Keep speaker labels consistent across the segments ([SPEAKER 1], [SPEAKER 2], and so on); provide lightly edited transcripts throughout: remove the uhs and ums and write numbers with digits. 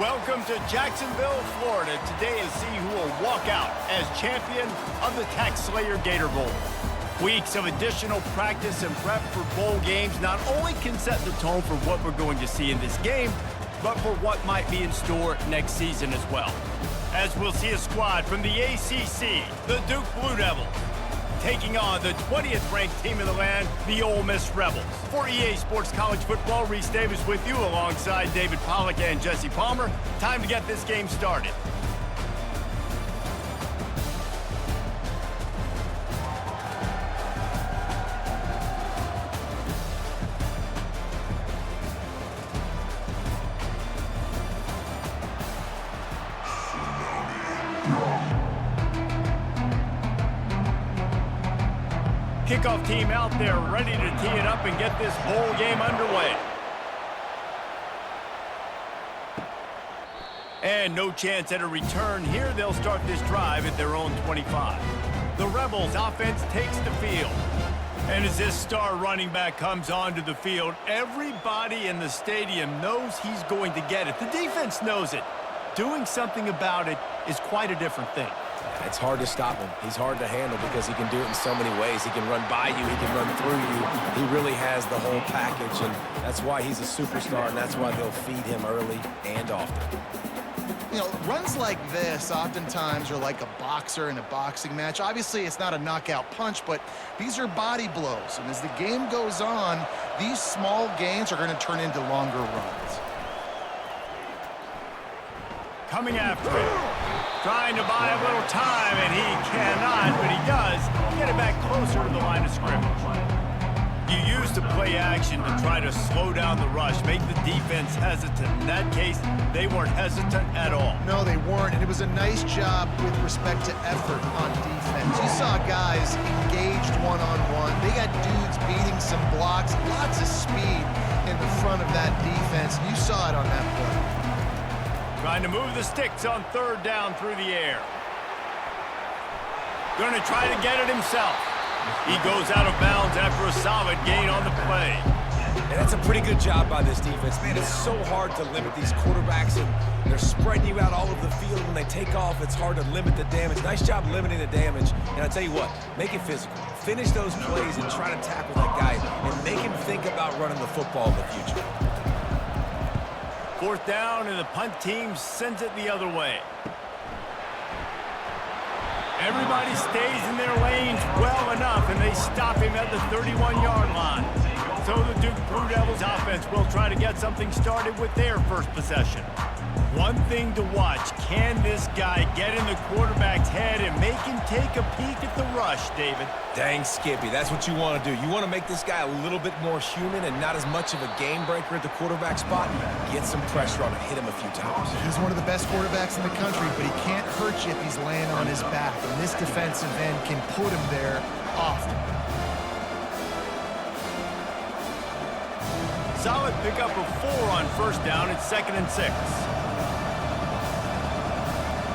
[SPEAKER 1] Welcome to Jacksonville, Florida. Today is see who will walk out as champion of the Tax Slayer Gator Bowl. Weeks of additional practice and prep for bowl games not only can set the tone for what we're going to see in this game, but for what might be in store next season as well. As we'll see a squad from the ACC, the Duke Blue Devils, taking on the 20th ranked team in the land, the Ole Miss Rebels. For EA Sports College Football, Reese Davis with you alongside David Pollack and Jesse Palmer. Time to get this game started. Kickoff team out there ready to tee it up and get this bowl game underway. And no chance at a return here. They'll start this drive at their own 25. The Rebels offense takes the field. And as this star running back comes onto the field, everybody in the stadium knows he's going to get it. The defense knows it. Doing something about it is quite a different thing.
[SPEAKER 2] It's hard to stop him. He's hard to handle because he can do it in so many ways. He can run by you. He can run through you. He really has the whole package, and that's why he's a superstar, and that's why they'll feed him early and often.
[SPEAKER 3] You know, runs like this oftentimes are like a boxer in a boxing match. Obviously, it's not a knockout punch, but these are body blows. And as the game goes on, these small gains are going to turn into longer runs.
[SPEAKER 1] Coming after it. Trying to buy a little time, and he cannot, but he does get it back closer to the line of scrimmage. You use the play action to try to slow down the rush, make the defense hesitant. In that case, they weren't hesitant at all.
[SPEAKER 3] No, they weren't, and it was a nice job with respect to effort on defense. You saw guys engaged one-on-one. They got dudes beating some blocks, lots of speed in the front of that defense. You saw it on that play.
[SPEAKER 1] Trying to move the sticks on third down through the air. Going to try to get it himself. He goes out of bounds after a solid gain on the play.
[SPEAKER 2] And that's a pretty good job by this defense. Man, it's so hard to limit these quarterbacks, and they're spreading you out all over the field. When they take off, it's hard to limit the damage. Nice job limiting the damage. And I tell you what, make it physical. Finish those plays and try to tackle that guy and make him think about running the football in the future.
[SPEAKER 1] Fourth down, and the punt team sends it the other way. Everybody stays in their lanes well enough, and they stop him at the 31-yard line. So the Duke Blue Devils offense will try to get something started with their first possession. One thing to watch, can this guy get in the quarterback's head and make him take a peek at the rush, David?
[SPEAKER 2] Dang, Skippy, that's what you want to do. You want to make this guy a little bit more human and not as much of a game breaker at the quarterback spot. Get some pressure on him, hit him a few times.
[SPEAKER 3] He's one of the best quarterbacks in the country, but he can't hurt you if he's laying on his back. And this defensive end can put him there often.
[SPEAKER 1] Solid pickup of 4 on first down. It's 2nd and 6.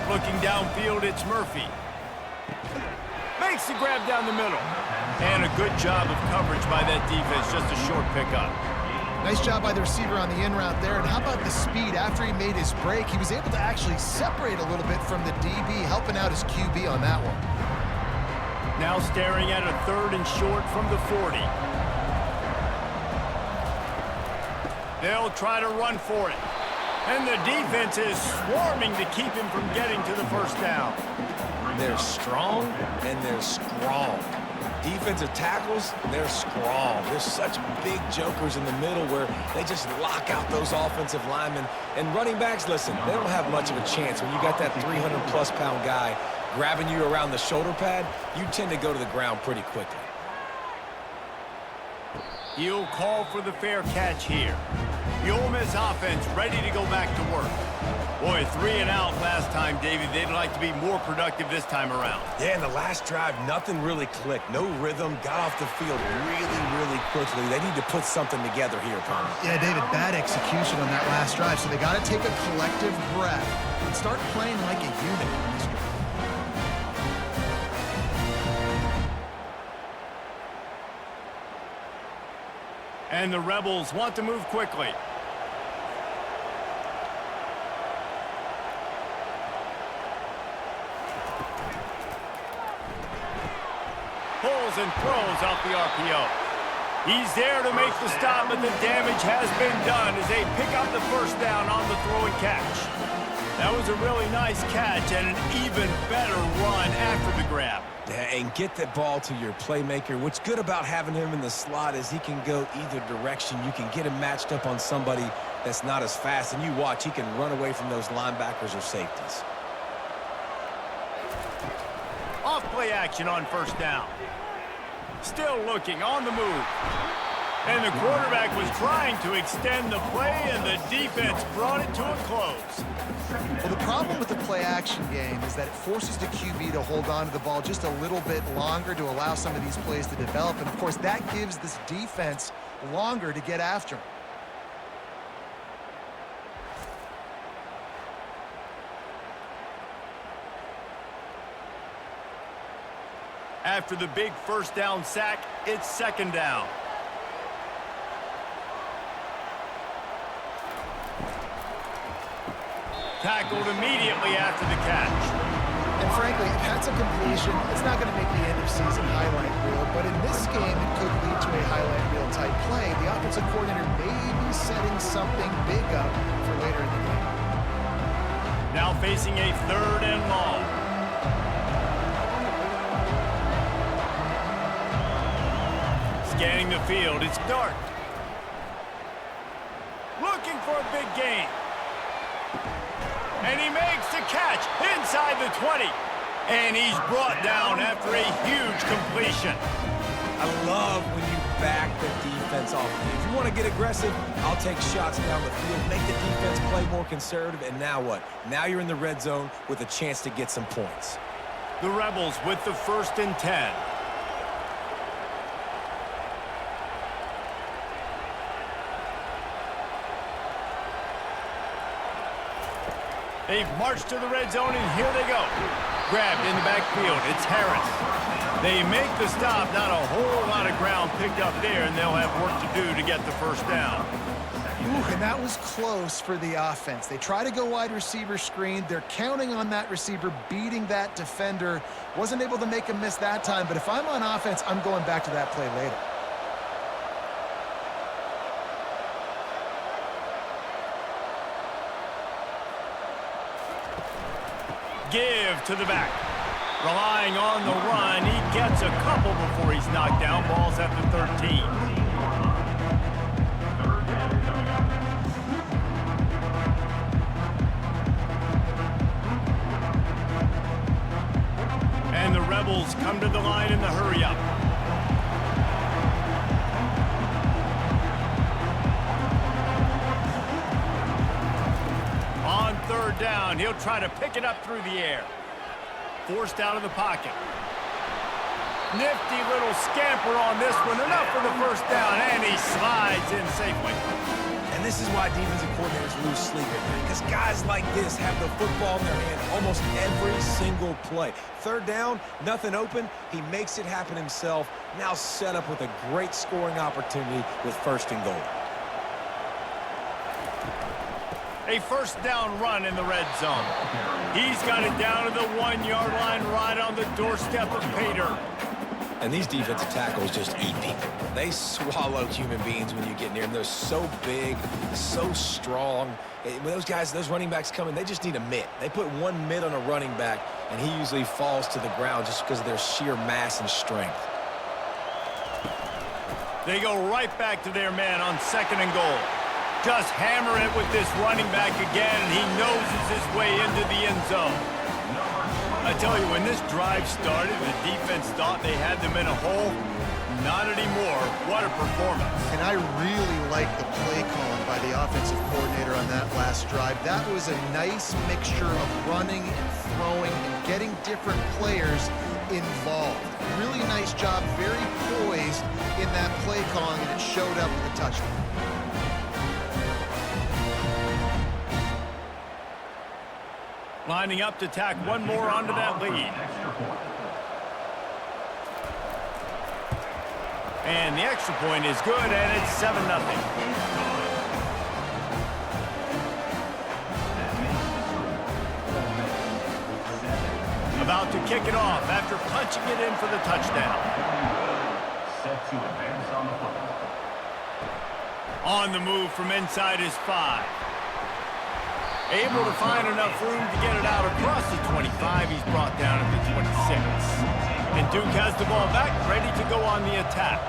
[SPEAKER 1] Looking downfield, it's Murphy. Makes the grab down the middle. And a good job of coverage by that defense, just a short pickup.
[SPEAKER 3] Nice job by the receiver on the in route there. And how about the speed? After he made his break, he was able to actually separate a little bit from the DB, helping out his QB on that one.
[SPEAKER 1] Now staring at a 3rd and short from the 40. They'll try to run for it. And the defense is swarming to keep him from getting to the first down.
[SPEAKER 2] They're strong, and they're strong. Defensive tackles, they're strong. There's such big jokers in the middle where they just lock out those offensive linemen. And running backs, listen, they don't have much of a chance. When you got that 300-plus pound guy grabbing you around the shoulder pad, you tend to go to the ground pretty quickly.
[SPEAKER 1] He'll call for the fair catch here. The Ole Miss offense ready to go back to work. Boy, 3 and out last time, David. They'd like to be more productive this time around.
[SPEAKER 2] Yeah, in the last drive, nothing really clicked. No rhythm, got off the field really quickly. They need to put something together here, Palmer.
[SPEAKER 3] Yeah, David, bad execution on that last drive, so they got to take a collective breath and start playing like a unit.
[SPEAKER 1] And the Rebels want to move quickly. and throws off the RPO. He's there to make the stop, but the damage has been done as they pick up the first down on the throw and catch. That was a really nice catch and an even better run after the grab.
[SPEAKER 2] And get that ball to your playmaker. What's good about having him in the slot is he can go either direction. You can get him matched up on somebody that's not as fast, and you watch, he can run away from those linebackers or safeties.
[SPEAKER 1] Off play action on first down. Still looking on the move. And the quarterback was trying to extend the play, and the defense brought it to a close.
[SPEAKER 3] Well, the problem with the play-action game is that it forces the QB to hold on to the ball just a little bit longer to allow some of these plays to develop. And, of course, that gives this defense longer to get after him.
[SPEAKER 1] After the big first down sack, it's second down. Tackled immediately after the catch.
[SPEAKER 3] And frankly, if that's a completion, it's not going to make the end-of-season highlight reel, but in this game, it could lead to a highlight reel type play. The offensive coordinator may be setting something big up for later in the game.
[SPEAKER 1] Now facing a third and long. Scanning the field, it's dark. Looking for a big gain. And he makes the catch inside the 20. And he's brought down after a huge completion.
[SPEAKER 2] I love when you back the defense off. If you want to get aggressive, I'll take shots down the field, make the defense play more conservative, and now what? Now you're in the red zone with a chance to get some points.
[SPEAKER 1] The Rebels with the 1st and 10. They've marched to the red zone, and here they go. Grabbed in the backfield. It's Harris. They make the stop. Not a whole lot of ground picked up there, and they'll have work to do to get the first down.
[SPEAKER 3] Ooh, and that was close for the offense. They try to go wide receiver screen. They're counting on that receiver beating that defender. Wasn't able to make him miss that time, but if I'm on offense, I'm going back to that play later.
[SPEAKER 1] Give to the back. Relying on the run, he gets a couple before he's knocked down. Ball's at the 13. And the Rebels come to the line in the hurry-up. On third down, he'll try to pick it up through the air. Forced out of the pocket. Nifty little scamper on this one. Enough for the first down, and he slides in safely.
[SPEAKER 2] And this is why defensive coordinators lose sleep at night, because guys like this have the football in their hand almost every single play. Third down, nothing open. He makes it happen himself. Now set up with a great scoring opportunity with 1st and goal.
[SPEAKER 1] A first down run in the red zone. He's got it down to the 1-yard line right on the doorstep of Gator.
[SPEAKER 2] And these defensive tackles just eat people. They swallow human beings when you get near them. They're so big, so strong. When those guys, those running backs come in, they just need a mitt. They put one mitt on a running back, and he usually falls to the ground just because of their sheer mass and strength.
[SPEAKER 1] They go right back to their man on 2nd and goal. Just hammer it with this running back again, and he noses his way into the end zone. I tell you, when this drive started, the defense thought they had them in a hole. Not anymore. What a performance.
[SPEAKER 3] And I really like the play calling by the offensive coordinator on that last drive. That was a nice mixture of running and throwing and getting different players involved. Really nice job, very poised in that play calling, and it showed up with the touchdown.
[SPEAKER 1] Lining up to tack one more onto that lead. And the extra point is good, and it's 7-0. About to kick it off after punching it in for the touchdown.
[SPEAKER 4] set to advance on the football.
[SPEAKER 1] On the move from inside his 5. Able to find enough room to get it out across the 25. He's brought down at the 26. And Duke has the ball back, ready to go on the attack.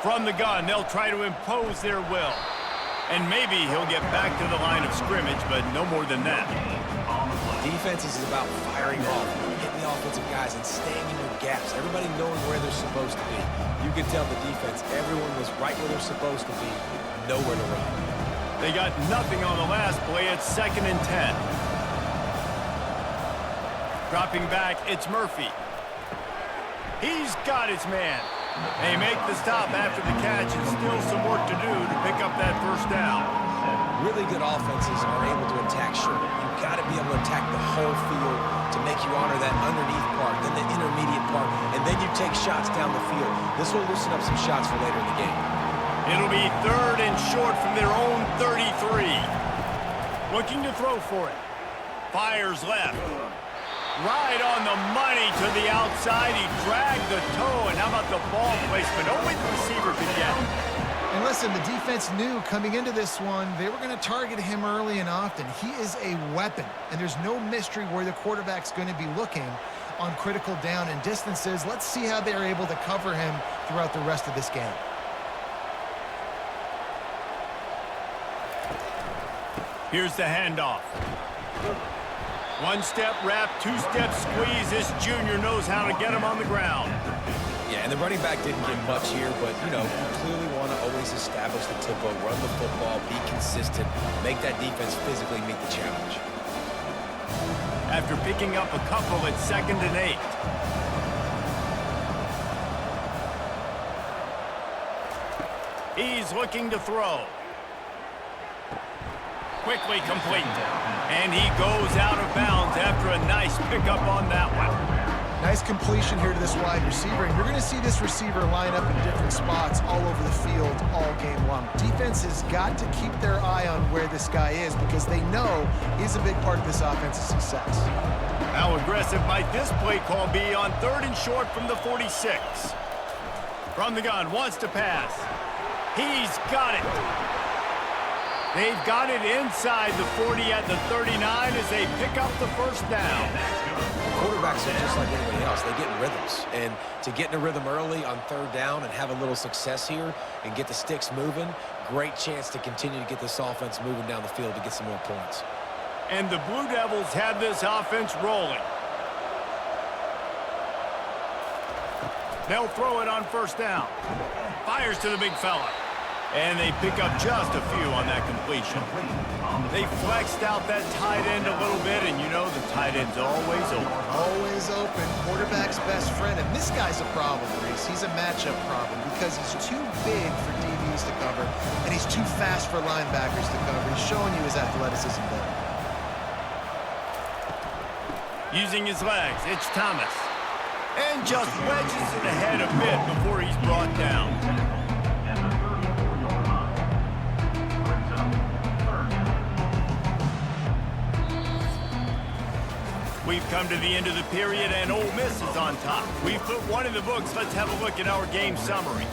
[SPEAKER 1] From the gun, they'll try to impose their will. And maybe he'll get back to the line of scrimmage, but no more than that.
[SPEAKER 2] Defense is about firing off, hitting the offensive guys, and staying in your gaps. Everybody knowing where they're supposed to be. You can tell the defense, everyone was right where they're supposed to be, nowhere to run.
[SPEAKER 1] They got nothing on the last play. It's 2nd and 10. Dropping back, it's Murphy. He's got his man. They make the stop after the catch, and still some work to do to pick up that first down.
[SPEAKER 2] Really good offenses are able to attack short. You've got to be able to attack the whole field to make you honor that underneath part, then the intermediate part, and then you take shots down the field. This will loosen up some shots for later in the game.
[SPEAKER 1] It'll be 3rd and short from their own 33. Looking to throw for it. Fires left. Right on the money to the outside. He dragged the toe, and how about the ball placement? Only the receiver could get it.
[SPEAKER 3] And listen, the defense knew coming into this one, they were going to target him early and often. He is a weapon, and there's no mystery where the quarterback's going to be looking on critical down and distances. Let's see how they're able to cover him throughout the rest of this game.
[SPEAKER 1] Here's the handoff. 1-step wrap, 2-step squeeze. This junior knows how to get him on the ground.
[SPEAKER 2] Yeah, and the running back didn't get much here, but, you know, you clearly want to always establish the tempo, run the football, be consistent, make that defense physically meet the challenge.
[SPEAKER 1] After picking up a couple, it's 2nd and 8. He's looking to throw. Quickly complete. And he goes out of bounds after a nice pickup on that one.
[SPEAKER 3] Nice completion here to this wide receiver, and you're going to see this receiver line up in different spots all over the field all game long. Defense has got to keep their eye on where this guy is because they know he's a big part of this offense's success.
[SPEAKER 1] How aggressive might this play call be on 3rd and short from the 46? From the gun, wants to pass. He's got it. They've got it inside the 40 at the 39 as they pick up the first down.
[SPEAKER 2] Quarterbacks are just like anybody else. They get in rhythms. And to get in a rhythm early on 3rd down and have a little success here and get the sticks moving, great chance to continue to get this offense moving down the field to get some more points.
[SPEAKER 1] And the Blue Devils have this offense rolling. They'll throw it on 1st down. Fires to the big fella. And they pick up just a few on that completion. They flexed out that tight end a little bit, and you know the tight end's always open.
[SPEAKER 3] Always open. Quarterback's best friend. And this guy's a problem, Reese. He's a matchup problem because he's too big for DBs to cover, and he's too fast for linebackers to cover. He's showing you his athleticism there.
[SPEAKER 1] Using his legs, it's Thomas. And just wedges it ahead a bit before he's brought down. We've come to the end of the period, and Ole Miss is on top. We've put one in the books. Let's have a look at our game summary.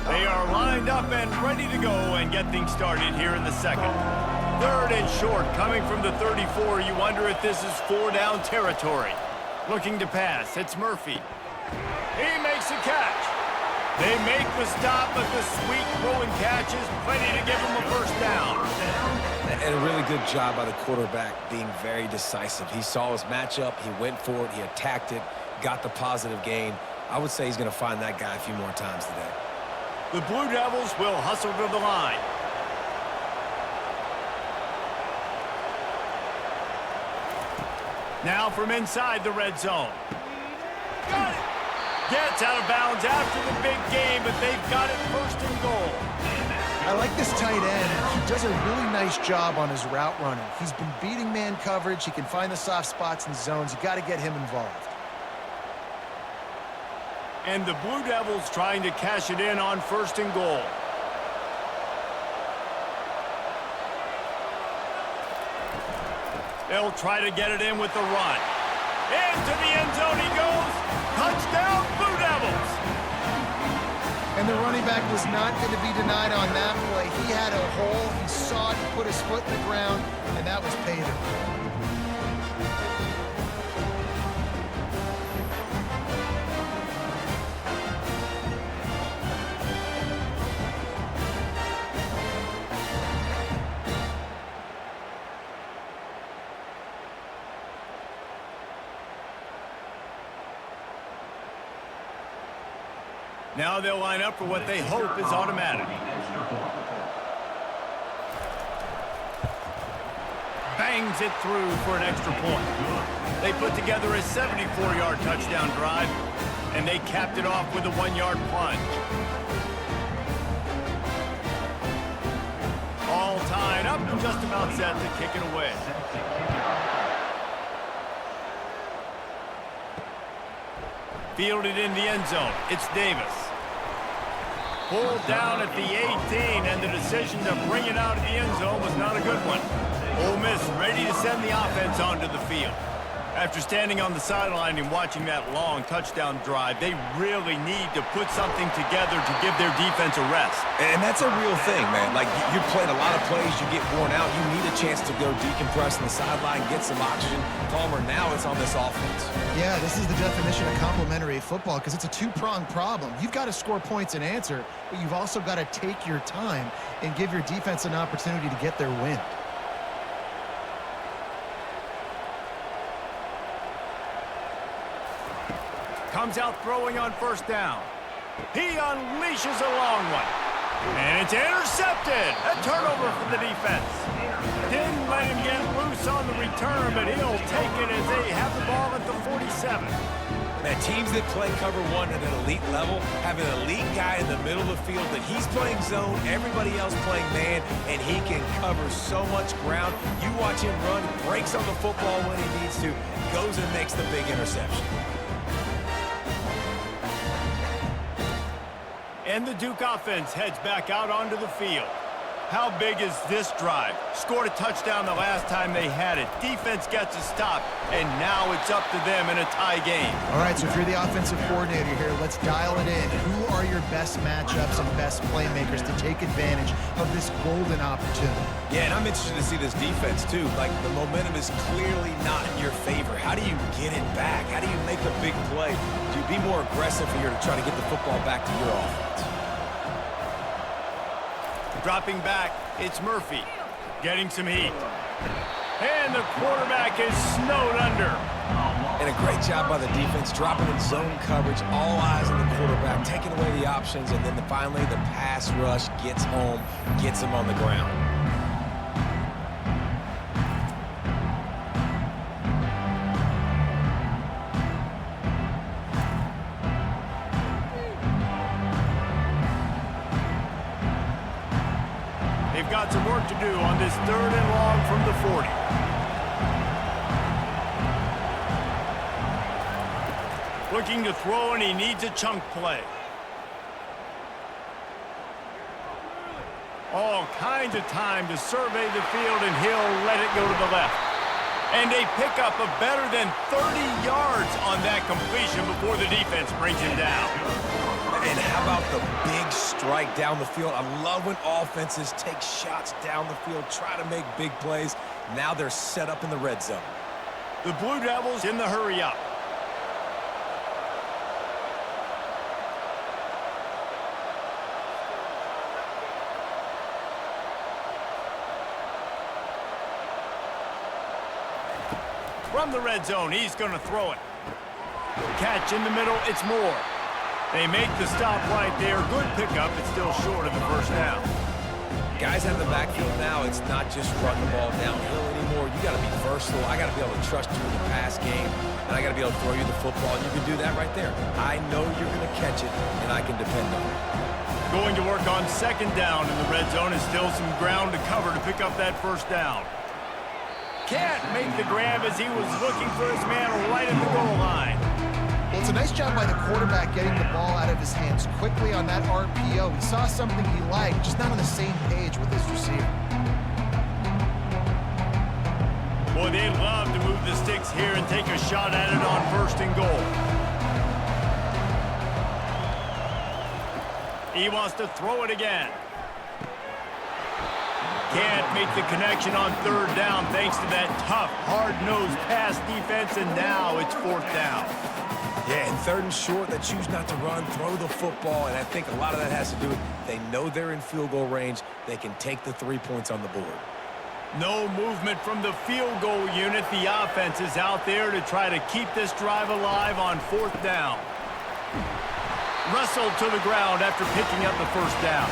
[SPEAKER 1] They are lined up and ready to go and get things started here in the 2nd. 3rd and short, coming from the 34. You wonder if this is 4-down territory. Looking to pass, it's Murphy. He makes a catch. They make the stop, but the sweet throwing catch is plenty to give him a first down.
[SPEAKER 2] And a really good job by the quarterback being very decisive. He saw his matchup, he went for it, he attacked it, got the positive gain. I would say he's going to find that guy a few more times today.
[SPEAKER 1] The Blue Devils will hustle to the line. Now from inside the red zone. Got it! Gets out of bounds after the big game, but they've got it 1st and goal.
[SPEAKER 3] I like this tight end. He does a really nice job on his route running. He's been beating man coverage. He can find the soft spots and zones. You got to get him involved.
[SPEAKER 1] And the Blue Devils trying to cash it in on 1st and goal. They'll try to get it in with the run. Into the end zone he goes. Touchdown, Blue Devils.
[SPEAKER 3] And the running back was not going to be denied on that play. He had a hole. He saw it, put his foot in the ground, and that was pay dirt.
[SPEAKER 1] Now they'll line up for what they hope is automatic. Bangs it through for an extra point. They put together a 74-yard touchdown drive, and they capped it off with a 1-yard plunge. All tied up and just about set to kick it away. Fielded in the end zone. It's Davis. Pulled down at the 18, and the decision to bring it out of the end zone was not a good one. Ole Miss ready to send the offense onto the field. After standing on the sideline and watching that long touchdown drive, they really need to put something together to give their defense a rest.
[SPEAKER 2] And that's a real thing, man. Like, you played a lot of plays, you get worn out, you need a chance to go decompress on the sideline, get some oxygen. Palmer, now it's on this offense.
[SPEAKER 3] Yeah, this is the definition of complementary football because it's a two-pronged problem. You've got to score points and answer, but you've also got to take your time and give your defense an opportunity to get their win.
[SPEAKER 1] Comes out throwing on first down. He unleashes a long one. And it's intercepted. A turnover for the defense. Didn't let him get loose on the return, but he'll take it as they have the ball at the 47.
[SPEAKER 2] Man, teams that play cover one at an elite level have an elite guy in the middle of the field that he's playing zone, everybody else playing man, and he can cover so much ground. You watch him run, breaks on the football when he needs to, goes and makes the big interception.
[SPEAKER 1] And the Duke offense heads back out onto the field. How big is this drive? Scored a touchdown the last time they had it. Defense gets a stop, and now it's up to them in a tie game.
[SPEAKER 3] All right, so if you're the offensive coordinator here, let's dial it in. Who are your best matchups and best playmakers to take advantage of this golden opportunity?
[SPEAKER 2] Yeah, and I'm interested to see this defense, too. Like, the momentum is clearly not in your favor. How do you get it back? How do you make a big play? Do you be more aggressive here to try to get the football back to your offense?
[SPEAKER 1] Dropping back, it's Murphy. Getting some heat. And the quarterback is snowed under.
[SPEAKER 2] And a great job by the defense, dropping in zone coverage, all eyes on the quarterback, taking away the options, and then finally the pass rush gets home, gets him on the ground.
[SPEAKER 1] They've got some work to do on this 3rd and long from the 40. Looking to throw, and he needs a chunk play. All kinds of time to survey the field, and he'll let it go to the left. And a pickup of better than 30 yards on that completion before the defense brings him down.
[SPEAKER 2] And how about the big strike down the field? I love when offenses take shots down the field, try to make big plays. Now they're set up in the red zone.
[SPEAKER 1] The Blue Devils in the hurry up. From the red zone, he's going to throw it. Catch in the middle, it's Moore. They make the stop right there. Good pickup. It's still short of the first down.
[SPEAKER 2] Guys out of the backfield now, it's not just run the ball downhill anymore. You got to be versatile. I got to be able to trust you in the pass game, and I got to be able to throw you the football. And you can do that right there. I know you're going to catch it, and I can depend on it.
[SPEAKER 1] Going to work on 2nd down in the red zone, and still some ground to cover to pick up that first down. Can't make the grab as he was looking for his man right at the goal line.
[SPEAKER 3] Well, it's a nice job by the quarterback getting the ball out of his hands quickly on that RPO. He saw something he liked, just not on the same page with his receiver.
[SPEAKER 1] Boy, they love to move the sticks here and take a shot at it on 1st and goal. He wants to throw it again. Can't make the connection on 3rd down thanks to that tough, hard-nosed pass defense, and now it's 4th down.
[SPEAKER 2] Yeah, and 3rd and short, they choose not to run, throw the football, and I think a lot of that has to do with they know they're in field goal range. They can take the 3 points on the board.
[SPEAKER 1] No movement from the field goal unit. The offense is out there to try to keep this drive alive on 4th down. Wrestled to the ground after picking up the 1st down.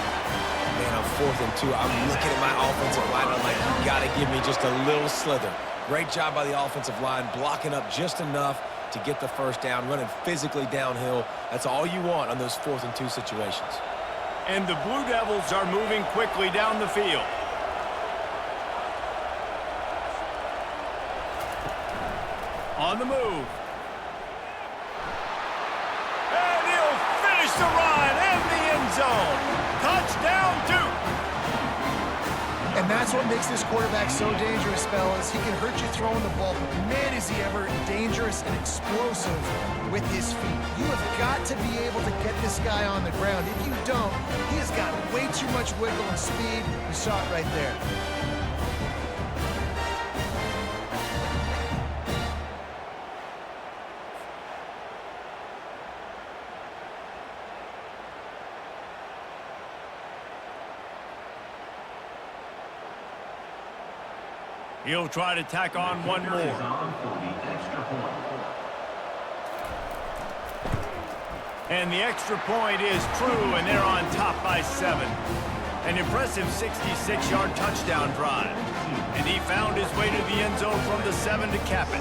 [SPEAKER 2] Man, on 4th and 2, I'm looking at my offensive line. I'm like, you got to give me just a little slither. Great job by the offensive line, blocking up just enough to get the 1st down, running physically downhill. That's all you want on those 4th and 2 situations.
[SPEAKER 1] And the Blue Devils are moving quickly down the field. On the move. And he'll finish the run in the end zone. Touchdown, Duke.
[SPEAKER 3] And that's what makes this quarterback so dangerous, fellas. He can hurt you throwing the ball, but man, is he ever dangerous and explosive with his feet. You have got to be able to get this guy on the ground. If you don't, he has got way too much wiggle and speed. You saw it right there.
[SPEAKER 1] He'll try to tack on one more. And the extra point is true, and they're on top by 7. An impressive 66-yard touchdown drive. And he found his way to the end zone from the 7 to cap it.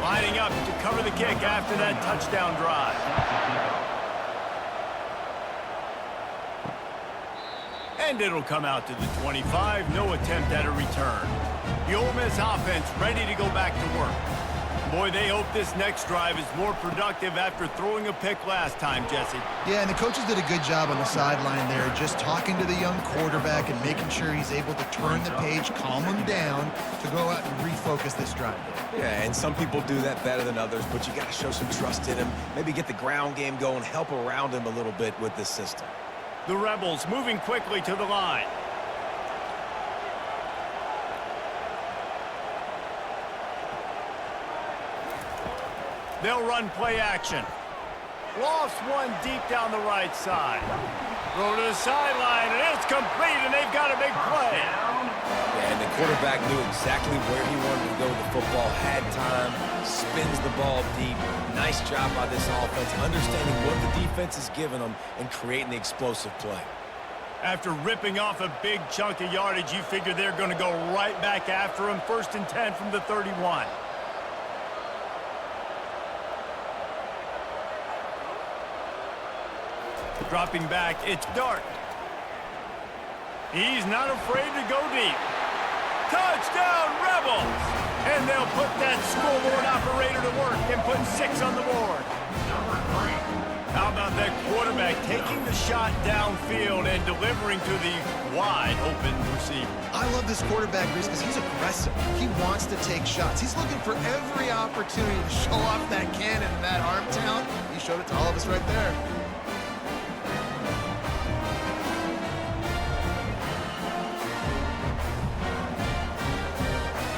[SPEAKER 1] Lining up to cover the kick after that touchdown drive. And it'll come out to the 25. No attempt at a return. The Ole Miss offense ready to go back to work. Boy, they hope this next drive is more productive after throwing a pick last time, Jesse.
[SPEAKER 3] Yeah, and the coaches did a good job on the sideline there, just talking to the young quarterback and making sure he's able to turn the page, calm him down to go out and refocus this drive.
[SPEAKER 2] Yeah, and some people do that better than others, but you got to show some trust in him. Maybe get the ground game going, help around him a little bit with this system.
[SPEAKER 1] The Rebels moving quickly to the line. They'll run play action. Lofts one deep down the right side. Throw to the sideline, and it's complete, and they've got a big play.
[SPEAKER 2] Yeah, and the quarterback knew exactly where he wanted to go with the football, had time, spins the ball deep. Nice job by this offense, understanding what the defense is giving them and creating the explosive play.
[SPEAKER 1] After ripping off a big chunk of yardage, you figure they're going to go right back after him. 1st and 10 from the 31. Dropping back, it's Dart. He's not afraid to go deep. Touchdown, Rebels! And they'll put that scoreboard operator to work and put 6 on the board. How about that quarterback taking the shot downfield and delivering to the wide open receiver?
[SPEAKER 3] I love this quarterback, Reese, because he's aggressive. He wants to take shots. He's looking for every opportunity to show off that cannon and that arm talent. He showed it to all of us right there.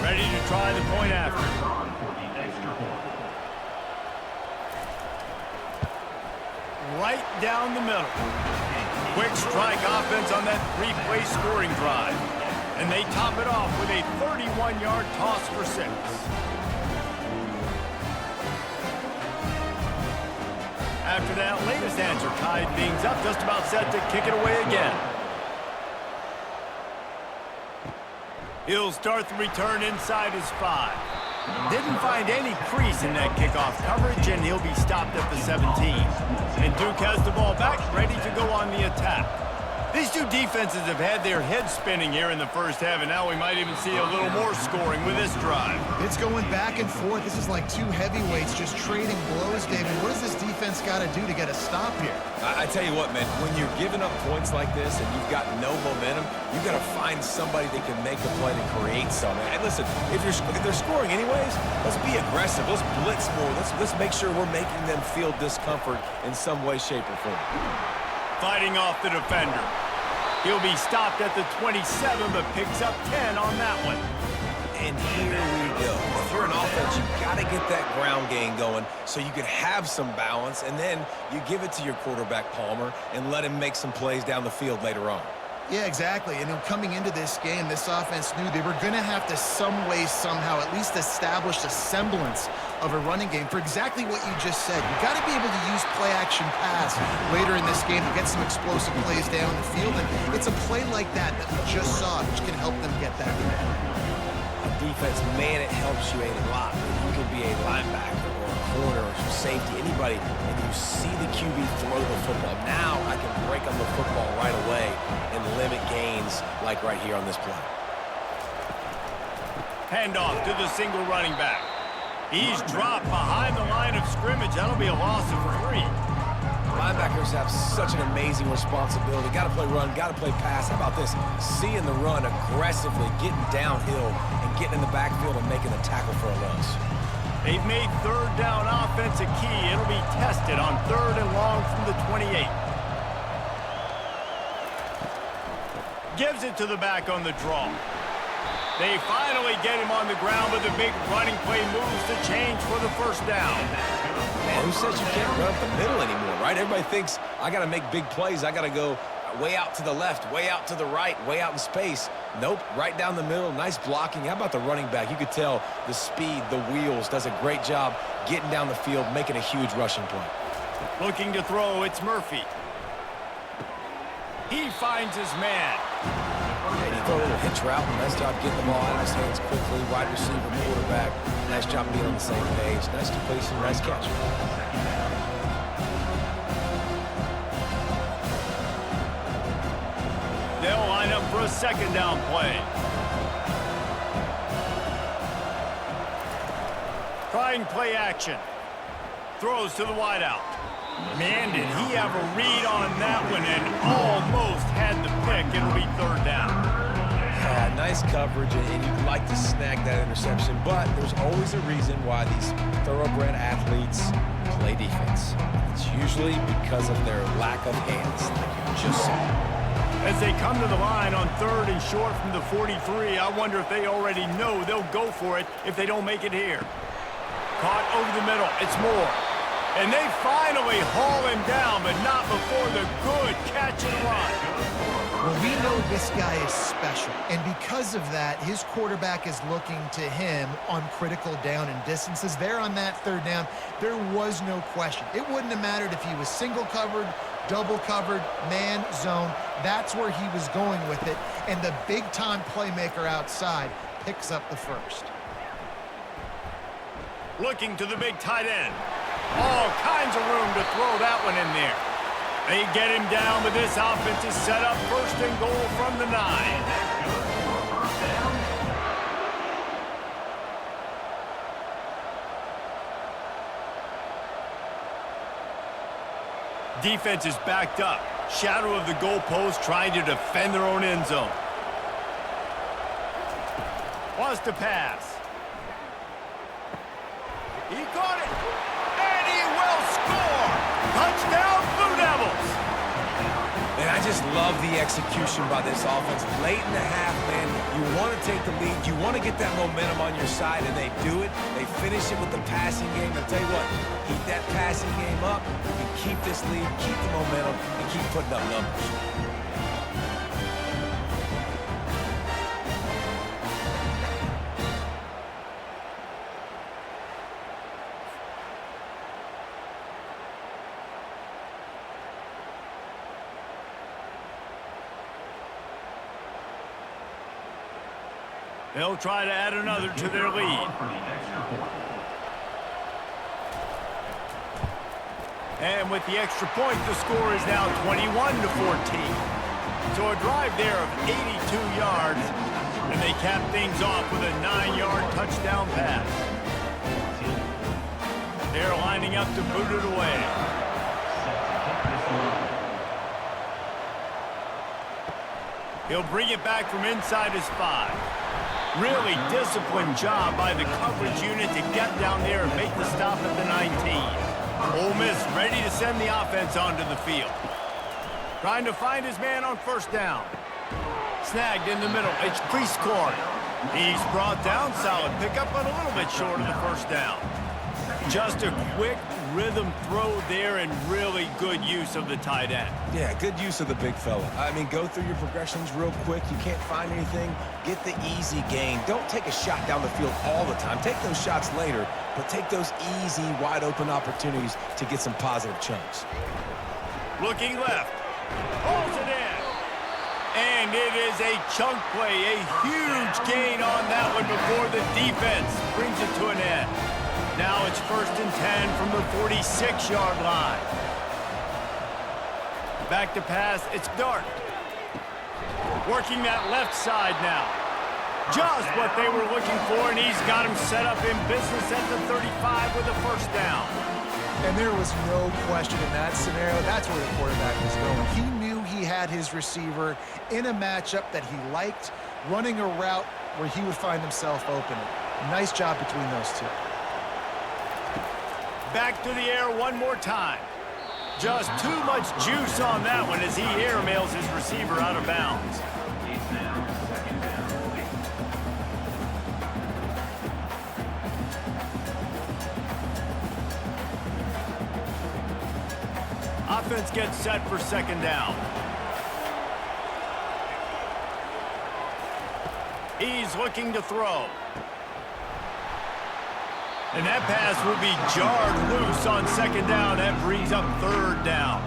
[SPEAKER 1] Ready to try the point after. Right down the middle. Quick strike offense on that 3-play scoring drive. And they top it off with a 31-yard toss for 6. After that latest answer tied things up, just about set to kick it away again. He'll start the return inside his 5. Didn't find any crease in that kickoff coverage, and he'll be stopped at the 17. And Duke has the ball back, ready to go on the attack. These two defenses have had their heads spinning here in the first half, and now we might even see a little more scoring with this drive.
[SPEAKER 3] It's going back and forth. This is like two heavyweights just trading blows, David. What does this defense got to do to get a stop here?
[SPEAKER 2] I tell you what, man, when you're giving up points like this and you've got no momentum, you've got to find somebody that can make a play to create something. And listen, if they're scoring anyways, let's be aggressive. Let's blitz more. Let's make sure we're making them feel discomfort in some way, shape, or form.
[SPEAKER 1] Fighting off the defender. He'll be stopped at the 27, but picks up 10 on that one.
[SPEAKER 2] And here we go. If you're an offense, you've got to get that ground game going so you can have some balance, and then you give it to your quarterback, Palmer, and let him make some plays down the field later on.
[SPEAKER 3] Yeah, exactly. And coming into this game, this offense knew they were going to have to some way, somehow, at least establish a semblance of a running game for exactly what you just said. You got to be able to use play-action pass later in this game to get some explosive plays down the field. And it's a play like that that we just saw, which can help them get that
[SPEAKER 2] Defense, man, it helps you a lot. You can be a linebacker or a corner or some safety, anybody, and you see the QB throw the football. Now I can break on the football right away and limit gains like right here on this play.
[SPEAKER 1] Handoff to the single running back. He's dropped behind the line of scrimmage. That'll be a loss of 3.
[SPEAKER 2] Linebackers have such an amazing responsibility. Got to play run, got to play pass. How about this? Seeing the run aggressively, getting downhill, and getting in the backfield and making the tackle for a loss.
[SPEAKER 1] They've made third down offense a key. It'll be tested on 3rd and long from the 28. Gives it to the back on the draw. They finally get him on the ground, but the big running play moves the change for the first down.
[SPEAKER 2] Man, who says you can't run up the middle anymore, right? Everybody thinks I got to make big plays. I got to go way out to the left, way out to the right, way out in space. Nope, right down the middle. Nice blocking. How about the running back? You could tell the speed, the wheels, does a great job getting down the field, making a huge rushing play.
[SPEAKER 1] Looking to throw, it's Murphy. He finds his man.
[SPEAKER 2] And he throw a little hitch route. Nice job getting the ball out of his hands quickly. Wide receiver, quarterback. Nice job being on the same page. Nice completion, nice catch.
[SPEAKER 1] They'll line up for a second down play. Trying play action. Throws to the wideout. Man, did he have a read on that one and almost had the pick. It'll be 3rd down.
[SPEAKER 2] Nice coverage, and you'd like to snag that interception, but there's always a reason why these thoroughbred athletes play defense. It's usually because of their lack of hands, like you just said.
[SPEAKER 1] As they come to the line on 3rd and short from the 43, I wonder if they already know they'll go for it if they don't make it here. Caught over the middle. It's Moore. And they finally haul him down, but not before the good catch and run.
[SPEAKER 3] Well, we know this guy is special, and because of that, his quarterback is looking to him on critical down and distances. There on that 3rd down, there was no question. It wouldn't have mattered if he was single covered, double covered, man, zone. That's where he was going with it, and the big-time playmaker outside picks up the first.
[SPEAKER 1] Looking to the big tight end. All kinds of room to throw that one in there. They get him down, but this offense is set up 1st and goal from the 9. Defense is backed up. Shadow of the goalpost trying to defend their own end zone. Wants to pass. He caught it. And he will score. Touchdown, Blue Devils.
[SPEAKER 2] And I just love the execution by this offense. Late in the half, man, you want to take the lead. You want to get that momentum on your side, and they do it. They finish it with the passing game. I'll tell you what, keep that passing game up. You can keep this lead, keep the momentum, and keep putting up numbers.
[SPEAKER 1] They'll try to add another to their lead. And with the extra point, the score is now 21-14. So a drive there of 82 yards, and they cap things off with a 9-yard touchdown pass. They're lining up to boot it away. He'll bring it back from inside his 5. Really disciplined job by the coverage unit to get down there and make the stop at the 19. Ole Miss ready to send the offense onto the field. Trying to find his man on first down. Snagged in the middle. It's crease corner. He's brought down. Solid pickup, but a little bit short of the first down. Just a quick rhythm throw there and really good use of the tight end.
[SPEAKER 2] Yeah, good use of the big fella. I mean, go through your progressions real quick. You can't find anything. Get the easy gain. Don't take a shot down the field all the time. Take those shots later, but take those easy, wide-open opportunities to get some positive chunks.
[SPEAKER 1] Looking left. Pulls it in. And it is a chunk play. A huge gain on that one before the defense brings it to an end. Now it's 1st and 10 from the 46-yard line. Back to pass, it's Dart. Working that left side now. Just what they were looking for, and he's got him set up in business at the 35 with a first down.
[SPEAKER 3] And there was no question in that scenario. That's where the quarterback was going. He knew he had his receiver in a matchup that he liked, running a route where he would find himself open. Nice job between those two.
[SPEAKER 1] Back to the air one more time. Just too much juice on that one as he airmails his receiver out of bounds. Offense gets set for 2nd down. He's looking to throw. And that pass will be jarred loose on 2nd down. That brings up 3rd down.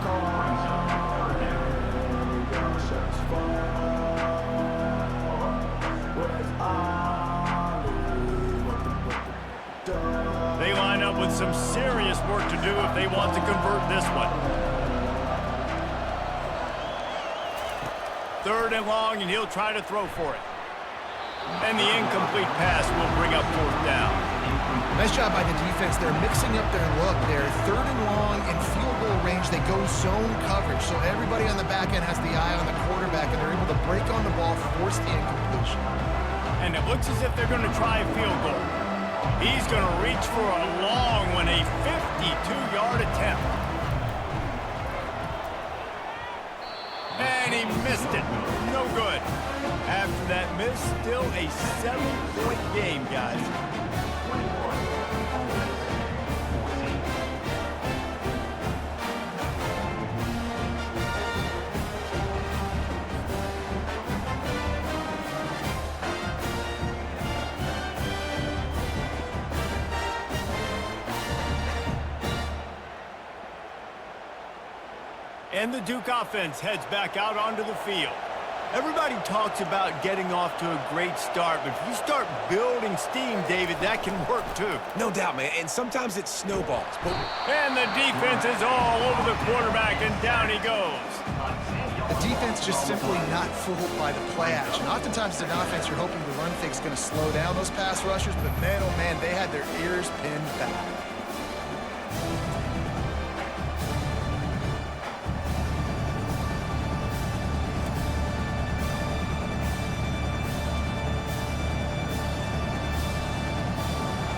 [SPEAKER 1] They line up with some serious work to do if they want to convert this one. 3rd and long, and he'll try to throw for it. And the incomplete pass will bring up 4th down.
[SPEAKER 3] Nice job by the defense. They're mixing up their look. They're 3rd and long in field goal range. They go zone coverage, so everybody on the back end has the eye on the quarterback, and they're able to break on the ball, force the incompletion.
[SPEAKER 1] And it looks as if they're going to try a field goal. He's going to reach for a long one, a 52-yard attempt. And he missed it. No good. After that miss, still a 7-point game, guys. And the Duke offense heads back out onto the field. Everybody talks about getting off to a great start, but if you start building steam, David, that can work too.
[SPEAKER 2] No doubt, man, and sometimes it snowballs.
[SPEAKER 1] And the defense is all over the quarterback, and down he goes.
[SPEAKER 3] The defense just simply not fooled by the play action. Oftentimes, as an offense, you're hoping the run fake's going to slow down those pass rushers, but man, oh man, they had their ears pinned back.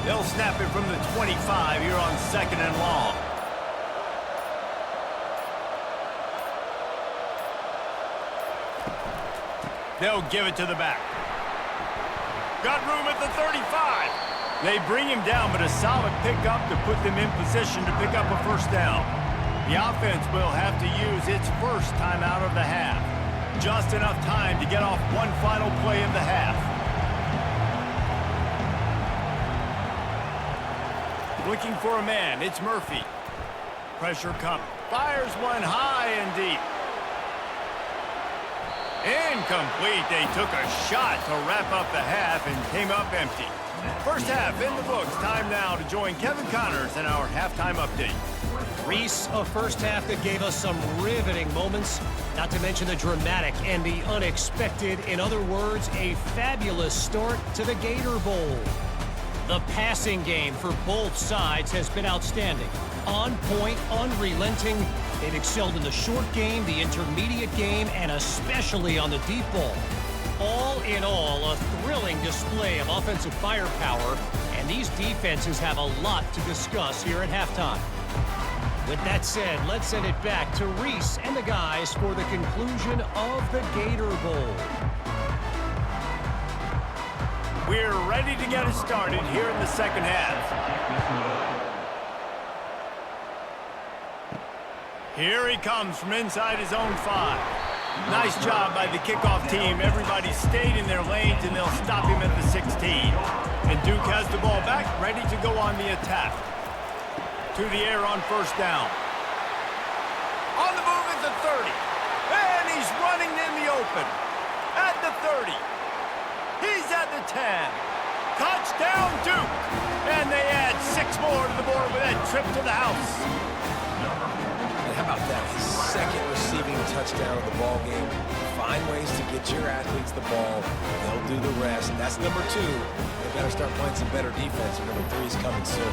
[SPEAKER 1] They'll snap it from the 25 here on 2nd and long. They'll give it to the back. Got room at the 35. They bring him down, but a solid pickup to put them in position to pick up a first down. The offense will have to use its first timeout of the half. Just enough time to get off one final play of the half. Looking for a man, it's Murphy. Pressure coming. Fires one high and deep. Incomplete. They took a shot to wrap up the half and came up empty. First half in the books. Time now to join Kevin Connors in our halftime update.
[SPEAKER 5] Reese, a first half that gave us some riveting moments, not to mention the dramatic and the unexpected. In other words, a fabulous start to the Gator Bowl. The passing game for both sides has been outstanding. On point, unrelenting. They've excelled in the short game, the intermediate game, and especially on the deep ball. All in all, a thrilling display of offensive firepower, and these defenses have a lot to discuss here at halftime. With that said, let's send it back to Reese and the guys for the conclusion of the Gator Bowl.
[SPEAKER 1] We're ready to get it started here in the second half. Here he comes from inside his own 5. Nice job by the kickoff team. Everybody stayed in their lanes, and they'll stop him at the 16. And Duke has the ball back, ready to go on the attack. To the air on first down. On the move at the 30. And he's running in the open. At the 30. He's at the 10. Touchdown, Duke. And they add 6 more to the board with that trip to the house.
[SPEAKER 2] And how about that? His second receiving touchdown of the ball game. Find ways to get your athletes the ball. They'll do the rest. That's number 2. They better start playing some better defense. Number 3 is coming soon.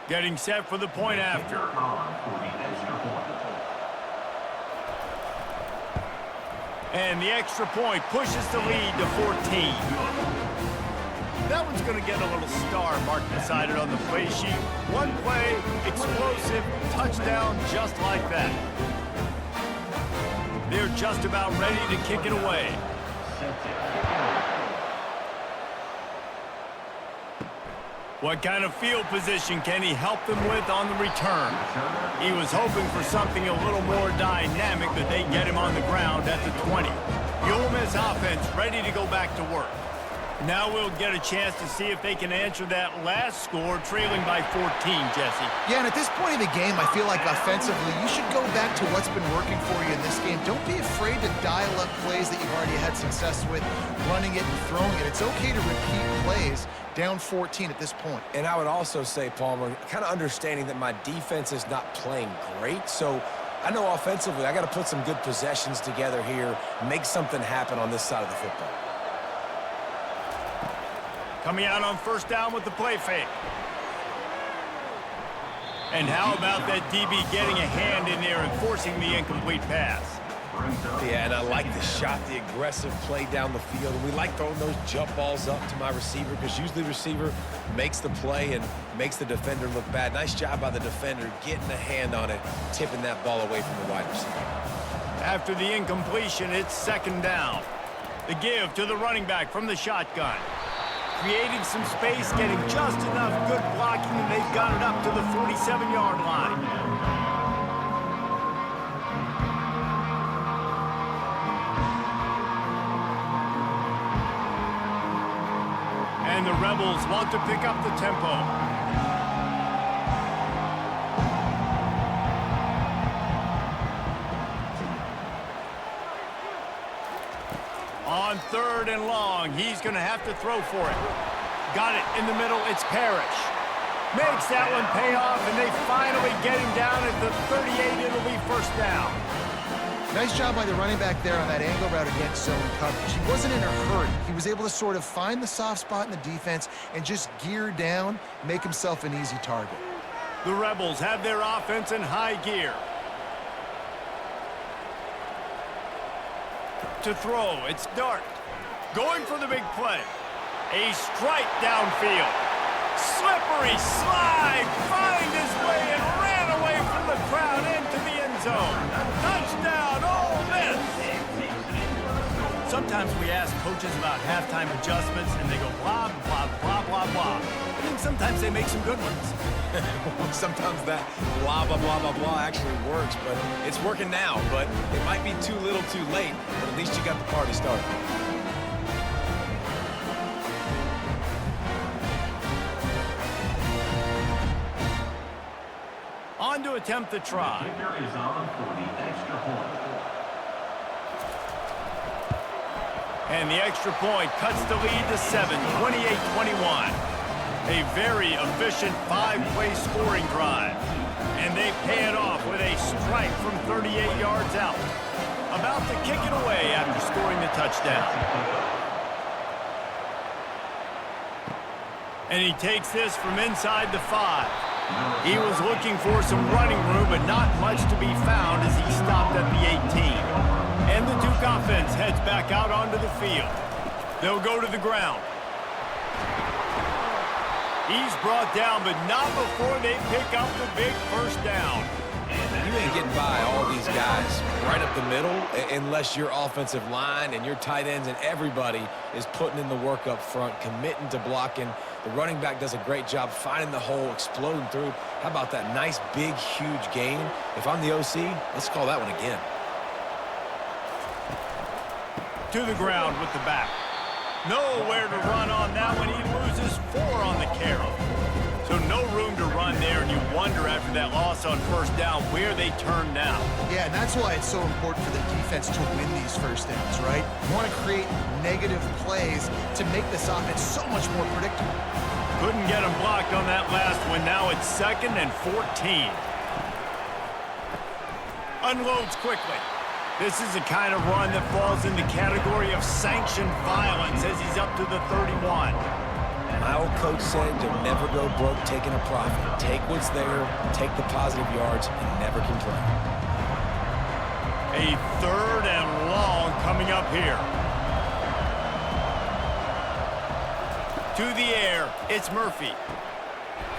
[SPEAKER 1] Getting set for the point after. And the extra point pushes the lead to 14. That one's going to get a little star marked beside it on the play sheet. One play, explosive, touchdown, just like that. They're just about ready to kick it away. What kind of field position can he help them with on the return? He was hoping for something a little more dynamic, but they get him on the ground at the 20. The Ole Miss offense ready to go back to work. Now we'll get a chance to see if they can answer that last score, trailing by 14, Jesse.
[SPEAKER 3] Yeah, and at this point in the game, I feel like offensively, you should go back to what's been working for you in this game. Don't be afraid to dial up plays that you've already had success with, running it and throwing it. It's okay to repeat plays down 14 at this point.
[SPEAKER 2] And I would also say, Palmer, kind of understanding that my defense is not playing great, so I know offensively I got to put some good possessions together here, make something happen on this side of the football.
[SPEAKER 1] Coming out on first down with the play fake. And how about that DB getting a hand in there and forcing the incomplete pass?
[SPEAKER 2] Yeah, and I like the shot, the aggressive play down the field. And we like throwing those jump balls up to my receiver because usually the receiver makes the play and makes the defender look bad. Nice job by the defender getting a hand on it, tipping that ball away from the wide receiver.
[SPEAKER 1] After the incompletion, it's second down. The give to the running back from the shotgun. Creating some space, getting just enough good blocking, and they've got it up to the 47-yard line. And the Rebels want to pick up the tempo. On third and long, he's going to have to throw for it. Got it in the middle, it's Parrish. Makes that one pay off, and they finally get him down at the 38. It'll be first down.
[SPEAKER 3] Nice job by the running back there on that angle route against zone coverage. He wasn't in a hurry. He was able to sort of find the soft spot in the defense and just gear down, make himself an easy target.
[SPEAKER 1] The Rebels have their offense in high gear. To throw, it's Dart. Going for the big play. A strike downfield. Slippery slide. Find his way and ran away from the crowd into the end zone. Touchdown, Ole Miss. So Sometimes we ask coaches about halftime adjustments, and they go blah, blah, blah, blah, blah. And then sometimes they make some good ones.
[SPEAKER 2] Sometimes that blah, blah, blah, blah, blah actually works, but it's working now. But it might be too little too late, but at least you got the party started.
[SPEAKER 1] On to attempt the try.
[SPEAKER 4] Kicker is on for the extra point.
[SPEAKER 1] And the extra point cuts the lead to 7, 28-21. A very efficient 5-play scoring drive. And they pay it off with a strike from 38 yards out. About to kick it away after scoring the touchdown. And he takes this from inside the 5. He was looking for some running room, but not much to be found as he stopped at the 18. And the Duke offense heads back out onto the field. They'll go to the ground. He's brought down, but not before they pick up the big first down.
[SPEAKER 2] You ain't getting by all these guys right up the middle unless your offensive line and your tight ends and everybody is putting in the work up front, committing to blocking. The running back does a great job finding the hole, exploding through. How about that nice, big, huge gain? If I'm the OC, let's call that one again.
[SPEAKER 1] To the ground with the back. Nowhere to run on that one. He loses 4 on the carry. So no room to run there, and you wonder after that loss on first down where they turn now.
[SPEAKER 3] Yeah, and that's why it's so important for the defense to win these first downs, right? You want to create negative plays to make this offense so much more predictable.
[SPEAKER 1] Couldn't get him blocked on that last one. Now it's 2nd and 14. Unloads quickly. This is the kind of run that falls in the category of sanctioned violence as he's up to the 31.
[SPEAKER 2] My old coach said you'll never go broke taking a profit. Take what's there, take the positive yards, and never complain.
[SPEAKER 1] A 3rd and long coming up here. To the air, it's Murphy.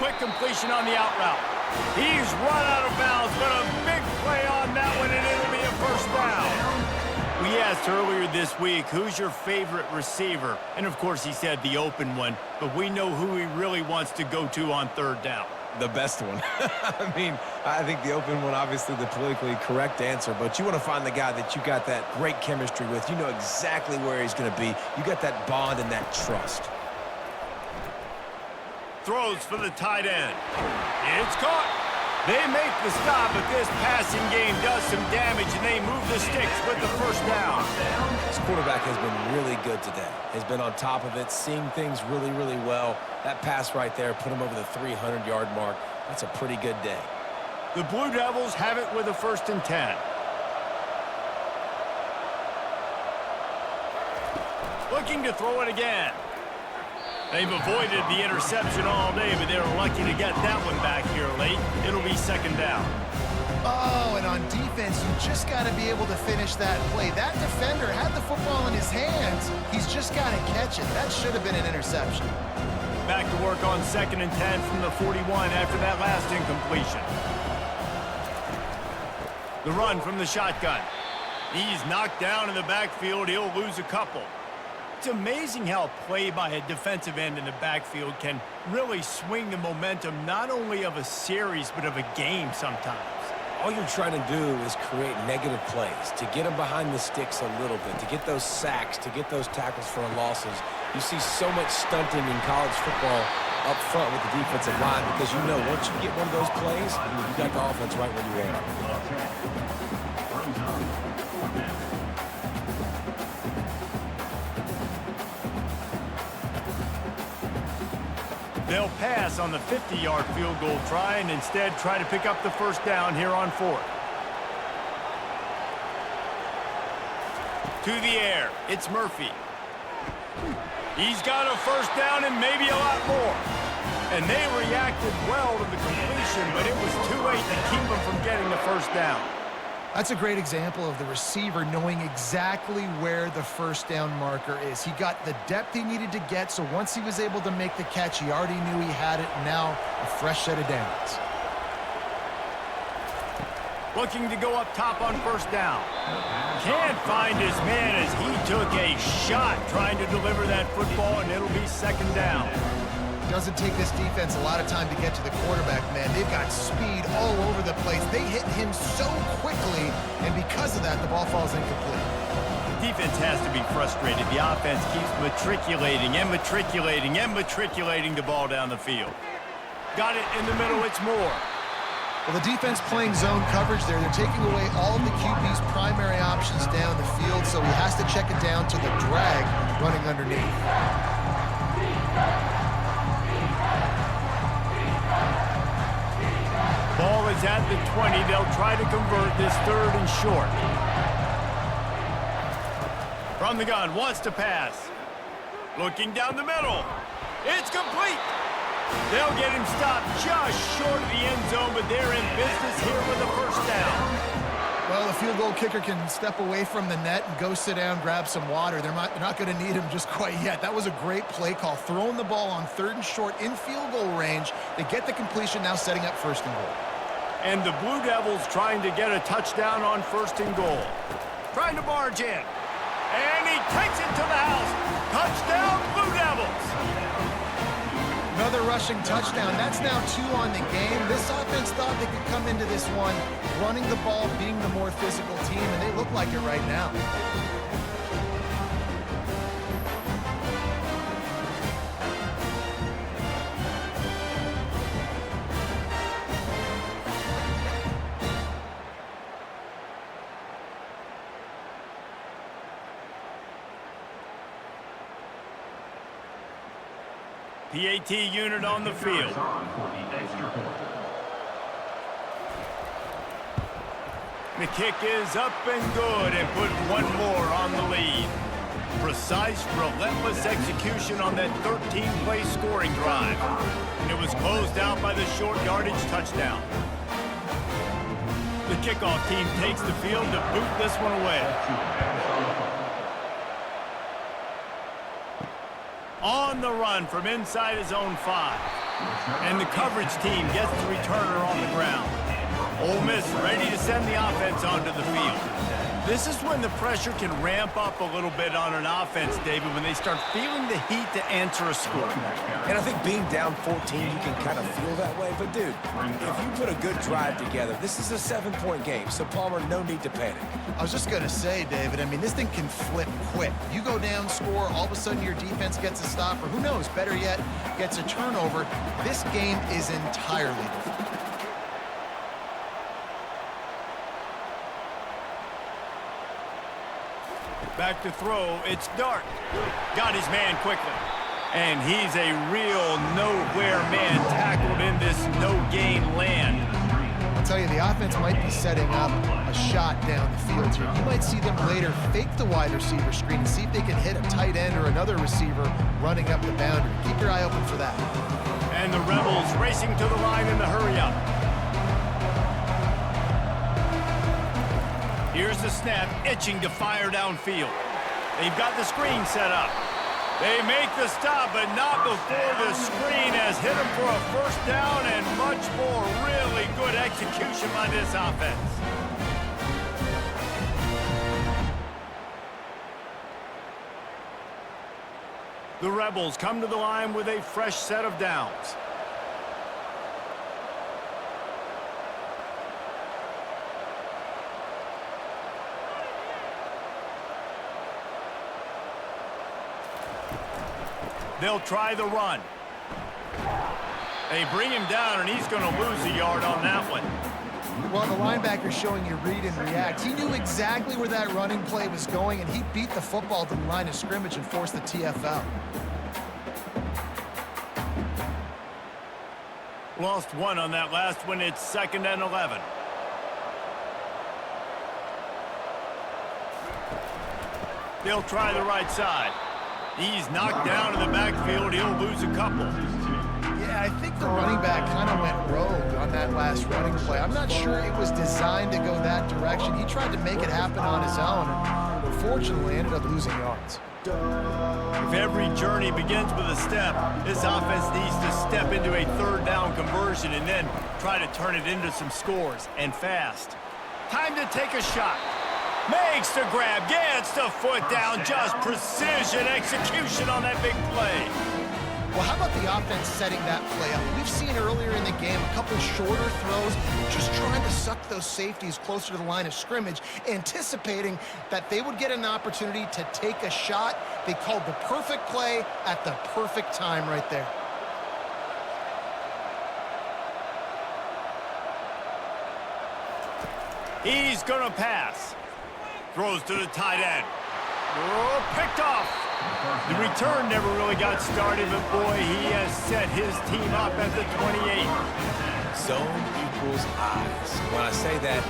[SPEAKER 1] Quick completion on the out route. He's run out of bounds, but a big play on that one, and it'll be a first down. We asked earlier this week, who's your favorite receiver? And, of course, he said the open one, but we know who he really wants to go to on 3rd down.
[SPEAKER 2] The best one. I mean, I think the open one, obviously the politically correct answer, but you want to find the guy that you got that great chemistry with. You know exactly where he's going to be. You got that bond and that trust.
[SPEAKER 1] Throws for the tight end. It's caught. They make the stop, but this passing game does some damage, and they move the sticks with the first down.
[SPEAKER 2] This quarterback has been really good today. Has been on top of it, seeing things really, really well. That pass right there put him over the 300-yard mark. That's a pretty good day.
[SPEAKER 1] The Blue Devils have it with a 1st and 10. Looking to throw it again. They've avoided the interception all day, but they're lucky to get that one back here late. It'll be 2nd down.
[SPEAKER 3] Oh, and on defense, you just got to be able to finish that play. That defender had the football in his hands. He's just got to catch it. That should have been an interception.
[SPEAKER 1] Back to work on 2nd and 10 from the 41 after that last incompletion. The run from the shotgun. He's knocked down in the backfield. He'll lose a couple. It's amazing how play by a defensive end in the backfield can really swing the momentum not only of a series but of a game sometimes.
[SPEAKER 2] All you're trying to do is create negative plays, to get them behind the sticks a little bit, to get those sacks, to get those tackles for losses. You see so much stunting in college football up front with the defensive line because you know once you get one of those plays, you got the offense right where you want it.
[SPEAKER 1] They'll pass on the 50-yard field goal try and instead try to pick up the first down here on 4th. To the air, it's Murphy. He's got a first down and maybe a lot more. And they reacted well to the completion, but it was too late to keep them from getting the first down.
[SPEAKER 3] That's a great example of the receiver knowing exactly where the first down marker is. He got the depth he needed to get, so once he was able to make the catch, he already knew he had it. Now, a fresh set of downs.
[SPEAKER 1] Looking to go up top on first down. Can't find his man as he took a shot trying to deliver that football, and it'll be second down.
[SPEAKER 3] Doesn't take this defense a lot of time to get to the quarterback, man. They've got speed all over the place. They hit him so quickly, and because of that, the ball falls incomplete.
[SPEAKER 1] The defense has to be frustrated. The offense keeps matriculating and matriculating and matriculating the ball down the field. Got it in the middle, it's Moore.
[SPEAKER 3] Well, the defense playing zone coverage there. They're taking away all of the QB's primary options down the field, so he has to check it down to the drag running underneath.
[SPEAKER 1] Ball is at the 20. They'll try to convert this third and short. From the gun, wants to pass. Looking down the middle. It's complete. They'll get him stopped just short of the end zone, but they're in business here with a first down.
[SPEAKER 3] Well, the field goal kicker can step away from the net and go sit down, grab some water. They're not going to need him just quite yet. That was a great play call. Throwing the ball on third and short in field goal range. They get the completion, now setting up first and goal.
[SPEAKER 1] And the Blue Devils trying to get a touchdown on first and goal. Trying to barge in. And he takes it to the house. Touchdown, Blue Devils.
[SPEAKER 3] Another rushing touchdown. That's now 2 on the game. This offense thought they could come into this one running the ball, being the more physical team, and they look like it right now.
[SPEAKER 1] PAT unit on the field. The kick is up and good and put one more on the lead. Precise, relentless execution on that 13-play scoring drive. It was closed out by the short yardage touchdown. The kickoff team takes the field to boot this one away. On the run from inside his own 5. And the coverage team gets the returner on the ground. Ole Miss ready to send the offense onto the field. This is when the pressure can ramp up a little bit on an offense, David, when they start feeling the heat to answer a score.
[SPEAKER 2] And I think being down 14, you can kind of feel that way. But, dude, if you put a good drive together, this is a 7-point game. So, Palmer, no need to panic.
[SPEAKER 3] I was just going to say, David, I mean, this thing can flip quick. You go down, score, all of a sudden your defense gets a stop, or who knows, better yet, gets a turnover. This game is entirely different.
[SPEAKER 1] Back to throw, it's Dart. Got his man quickly. And he's a real nowhere man tackled in this no-gain land.
[SPEAKER 3] I'll tell you, the offense might be setting up a shot down the field here. You might see them later fake the wide receiver screen and see if they can hit a tight end or another receiver running up the boundary. Keep your eye open for that.
[SPEAKER 1] And the Rebels racing to the line in the hurry-up. Here's the snap, itching to fire downfield. They've got the screen set up. They make the stop, but not before the screen has hit them for a first down and much more. Really good execution by this offense. The Rebels come to the line with a fresh set of downs. They'll try the run. They bring him down, and he's going to lose a yard on that one.
[SPEAKER 3] Well, the linebacker's showing you read and react. He knew exactly where that running play was going, and he beat the football to the line of scrimmage and forced the TFL.
[SPEAKER 1] Lost one on that last one. It's 2nd and 11. They'll try the right side. He's knocked down in the backfield. He'll lose a couple.
[SPEAKER 3] Yeah, I think the running back kind of went rogue on that last running play. I'm not sure it was designed to go that direction. He tried to make it happen on his own, and unfortunately ended up losing yards.
[SPEAKER 1] If every journey begins with a step, this offense needs to step into a 3rd down conversion and then try to turn it into some scores, and fast. Time to take a shot. Makes the grab, gets the foot down. Just precision execution on that big play.
[SPEAKER 3] Well, how about the offense setting that play up? We've seen earlier in the game a couple shorter throws, just trying to suck those safeties closer to the line of scrimmage, anticipating that they would get an opportunity to take a shot. They called the perfect play at the perfect time right there.
[SPEAKER 1] He's going to pass. Throws to the tight end. Oh, picked off. The return never really got started, but boy, he has set his team up at the 28.
[SPEAKER 2] Zone equals eyes. When I say that,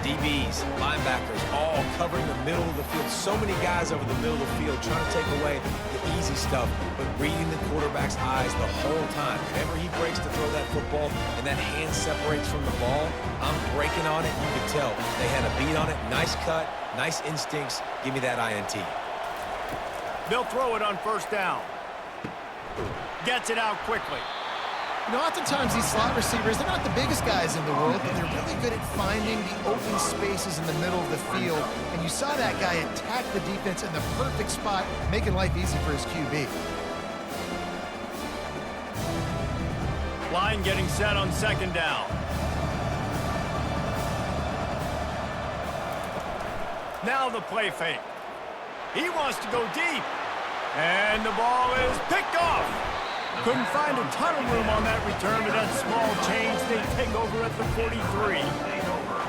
[SPEAKER 2] DBs, linebackers, all covering the middle of the field. So many guys over the middle of the field trying to take away the easy stuff, but reading the quarterback's eyes the whole time. Whenever he breaks to throw that football and that hand separates from the ball, I'm breaking on it. You can tell they had a beat on it. Nice cut, nice instincts. Give me that INT.
[SPEAKER 1] They'll throw it on first down. Gets it out quickly.
[SPEAKER 3] You know, oftentimes these slot receivers, they're not the biggest guys in the world, but they're really good at finding the open spaces in the middle of the field. And you saw that guy attack the defense in the perfect spot, making life easy for his QB.
[SPEAKER 1] Line getting set on second down. Now the play fake. He wants to go deep. And the ball is picked off. Couldn't find a ton of room on that return, but that small change, they take over at the 43.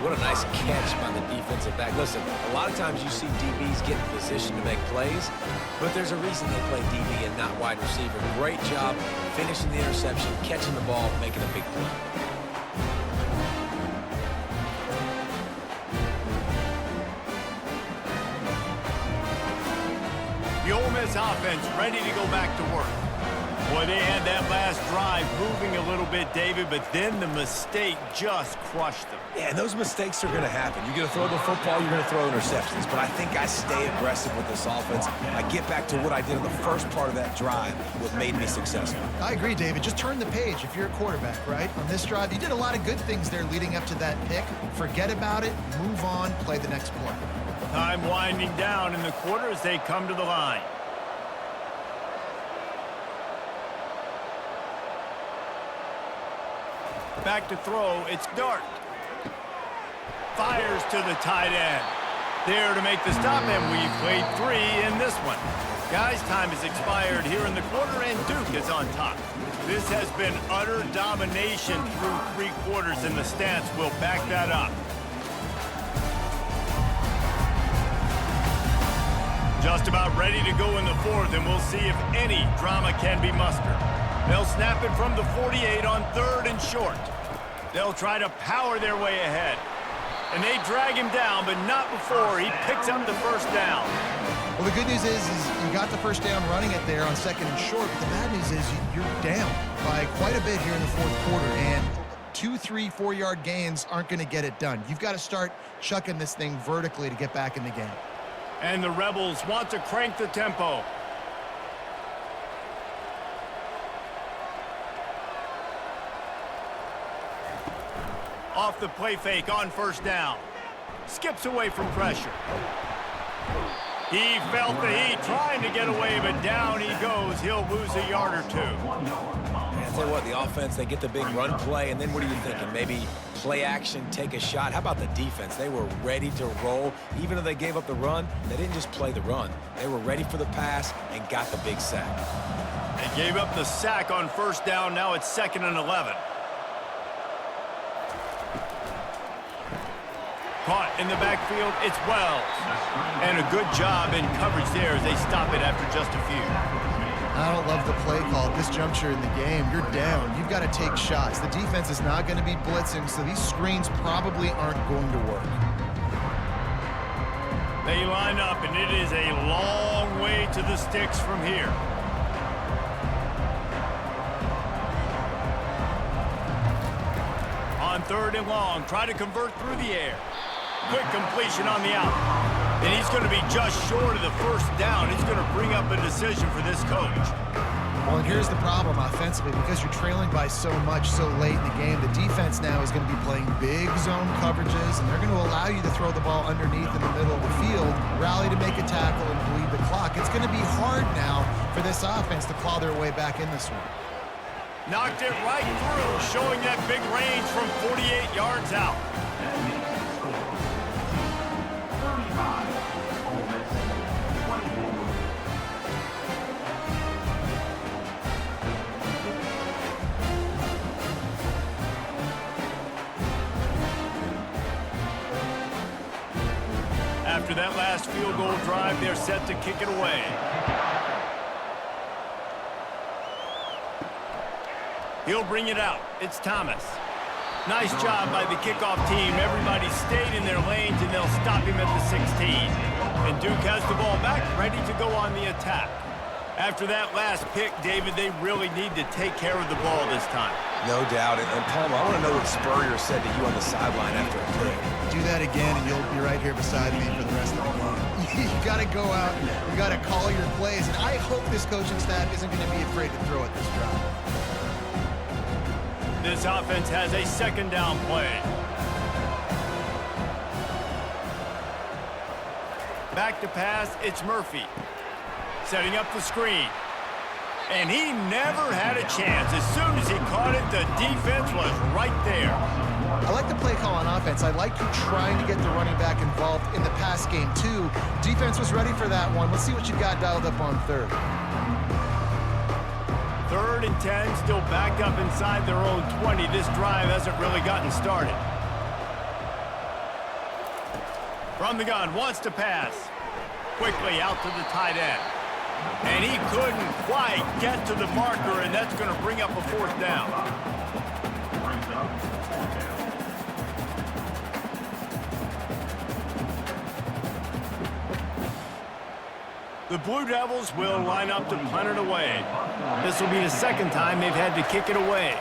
[SPEAKER 2] What a nice catch by the defensive back. Listen, a lot of times you see DBs get in position to make plays, but there's a reason they play DB and not wide receiver. Great job finishing the interception, catching the ball, making a big play.
[SPEAKER 1] The Ole Miss offense ready to go back to work. Boy, they had that last drive moving a little bit, David, but then the mistake just crushed them.
[SPEAKER 2] Yeah, and those mistakes are going to happen. You're going to throw the football, you're going to throw interceptions. But I think I stay aggressive with this offense. I get back to what I did in the first part of that drive, what made me successful.
[SPEAKER 3] I agree, David. Just turn the page if you're a quarterback, right? On this drive, you did a lot of good things there leading up to that pick. Forget about it, move on, play the next play.
[SPEAKER 1] Time winding down in the quarter as they come to the line. Back to throw, it's Dart. Fires to the tight end. There to make the stop, and we've played 3 in this one. Guys, time has expired here in the quarter, and Duke is on top. This has been utter domination through 3 quarters, and the stats will back that up. Just about ready to go in the 4th, and we'll see if any drama can be mustered. They'll snap it from the 48 on 3rd and short. They'll try to power their way ahead. And they drag him down, but not before he picks up the first down.
[SPEAKER 3] Well, the good news is you got the first down running it there on 2nd and short, but the bad news is you're down by quite a bit here in the 4th quarter, and 2, 3, 4-yard gains aren't going to get it done. You've got to start chucking this thing vertically to get back in the game.
[SPEAKER 1] And the Rebels want to crank the tempo. Off the play fake on first down. Skips away from pressure. He felt the heat trying to get away, but down he goes. He'll lose a yard or 2.
[SPEAKER 2] I tell you what, the offense, they get the big run play, and then what are you thinking? Maybe play action, take a shot. How about the defense? They were ready to roll. Even though they gave up the run, they didn't just play the run. They were ready for the pass and got the big sack.
[SPEAKER 1] They gave up the sack on first down. Now it's 2nd and 11. Caught in the backfield, it's Wells. And a good job in coverage there as they stop it after just a few.
[SPEAKER 3] I don't love the play call at this juncture in the game. You're down. You've got to take shots. The defense is not going to be blitzing, so these screens probably aren't going to work.
[SPEAKER 1] They line up, and it is a long way to the sticks from here. On 3rd and long, try to convert through the air. Quick completion on the out. And he's going to be just short of the first down. It's going to bring up a decision for this coach.
[SPEAKER 3] Well, and here's the problem offensively. Because you're trailing by so much so late in the game, the defense now is going to be playing big zone coverages, and they're going to allow you to throw the ball underneath in the middle of the field, rally to make a tackle, and bleed the clock. It's going to be hard now for this offense to claw their way back in this one.
[SPEAKER 1] Knocked it right through, showing that big range from 48 yards out. After that last field goal drive, they're set to kick it away. He'll bring it out. It's Thomas. Nice job by the kickoff team. Everybody stayed in their lanes, and they'll stop him at the 16. And Duke has the ball back, ready to go on the attack. After that last pick, David, they really need to take care of the ball this time.
[SPEAKER 2] No doubt. And Palmer, I want to know what Spurrier said to you on the sideline after a pick.
[SPEAKER 3] Do that again, and you'll be right here beside me for the rest of the game. You got to go out. You got to call your plays. And I hope this coaching staff isn't going to be afraid to throw at this drive.
[SPEAKER 1] This offense has a second down play. Back to pass, it's Murphy. Setting up the screen. And he never had a chance. As soon as he caught it, the defense was right there.
[SPEAKER 3] I like the play call on offense. I like you trying to get the running back involved in the pass game, too. Defense was ready for that one. Let's see what you got dialed up on third.
[SPEAKER 1] 3rd and 10, still backed up inside their own 20. This drive hasn't really gotten started. From the gun, wants to pass. Quickly out to the tight end. And he couldn't quite get to the marker, and that's going to bring up a 4th down. The Blue Devils will line up to punt it away. This will be the second time they've had to kick it away.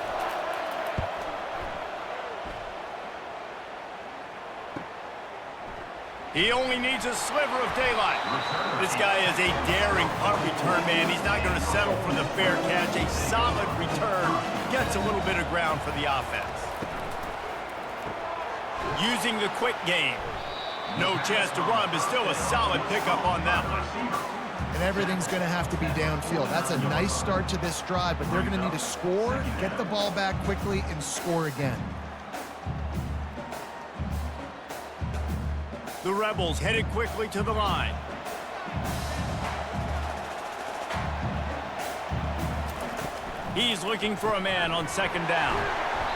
[SPEAKER 1] He only needs a sliver of daylight. This guy is a daring punt return man. He's not going to settle for the fair catch. A solid return gets a little bit of ground for the offense. Using the quick game. No chance to run, but still a solid pickup on that one.
[SPEAKER 3] And everything's going to have to be downfield. That's a nice start to this drive, but they're going to need to score, get the ball back quickly, and score again.
[SPEAKER 1] The Rebels headed quickly to the line. He's looking for a man on 2nd down.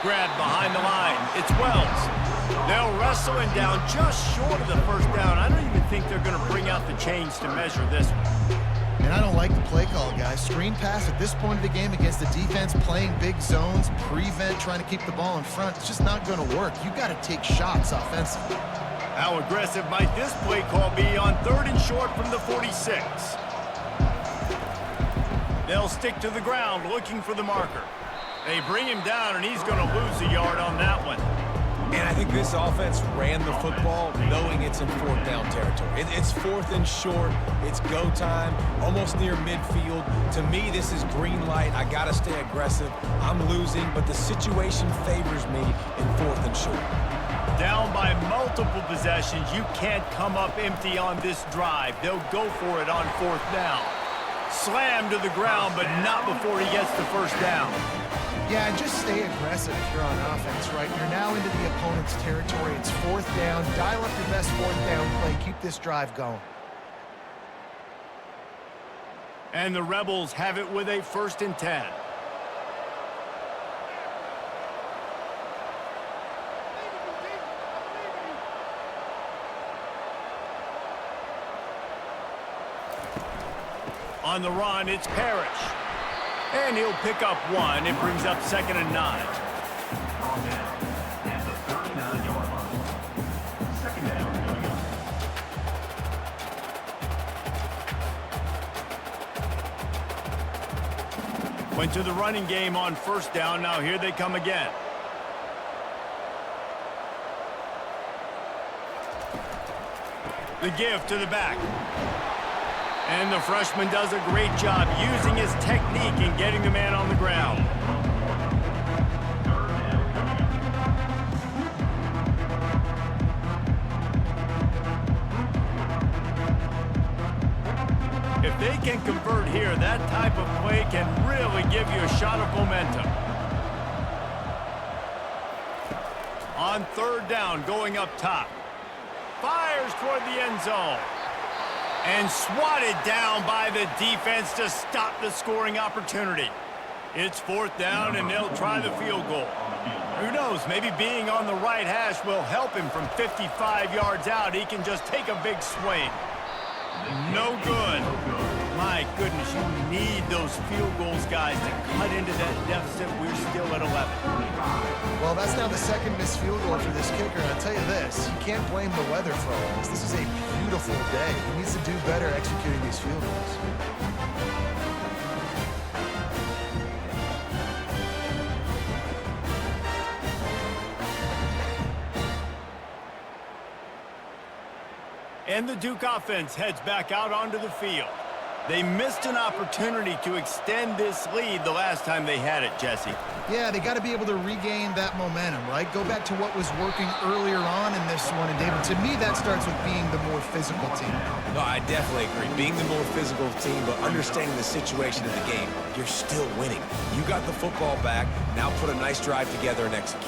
[SPEAKER 1] Grabbed behind the line. It's Wells. They'll wrestle him down just short of the 1st down. I don't even think they're going to bring out the chains to measure this one.
[SPEAKER 3] And I don't like the play call, guys. Screen pass at this point of the game against the defense, playing big zones, prevent, trying to keep the ball in front. It's just not going to work. You got to take shots offensively.
[SPEAKER 1] How aggressive might this play call be on 3rd and short from the 46? They'll stick to the ground looking for the marker. They bring him down, and he's going to lose a yard on that one.
[SPEAKER 2] And I think this offense ran the football knowing it's in 4th down territory. It's 4th and short. It's go time, almost near midfield. To me, this is green light. I got to stay aggressive. I'm losing, but the situation favors me in 4th and short.
[SPEAKER 1] Down by multiple possessions. You can't come up empty on this drive. They'll go for it on 4th down. Slam to the ground, but not before he gets the 1st down.
[SPEAKER 3] Yeah, and just stay aggressive if you're on offense, right? You're now into the opponent's territory. It's 4th down. Dial up your best 4th down play. Keep this drive going.
[SPEAKER 1] And the Rebels have it with a 1st and 10. On the run, it's Parrish. And he'll pick up 1. It brings up 2nd and 9.
[SPEAKER 4] At the 39-yard line. 2nd down coming up.
[SPEAKER 1] Went to the running game on 1st down. Now here they come again. The give to the back. And the freshman does a great job using his technique and getting the man on the ground. If they can convert here, that type of play can really give you a shot of momentum. On third down, going up top. Fires toward the end zone. And swatted down by the defense to stop the scoring opportunity. It's fourth down, and they'll try the field goal. Who knows, maybe being on the right hash will help him from 55 yards out. He can just take a big swing. No good. My goodness, you need those field goals, guys, to cut into that deficit. We're still at 11.
[SPEAKER 3] Well, that's now the second missed field goal for this kicker, and I'll tell you this, you can't blame the weather for all this. This is a beautiful day. He needs to do better executing these field goals.
[SPEAKER 1] And the Duke offense heads back out onto the field. They missed an opportunity to extend this lead the last time they had it, Jesse.
[SPEAKER 3] Yeah, they got to be able to regain that momentum, right? Go back to what was working earlier on in this one. And, David, to me, that starts with being the more physical team.
[SPEAKER 2] No, I definitely agree. Being the more physical team, but understanding the situation of the game, you're still winning. You got the football back. Now put a nice drive together and execute.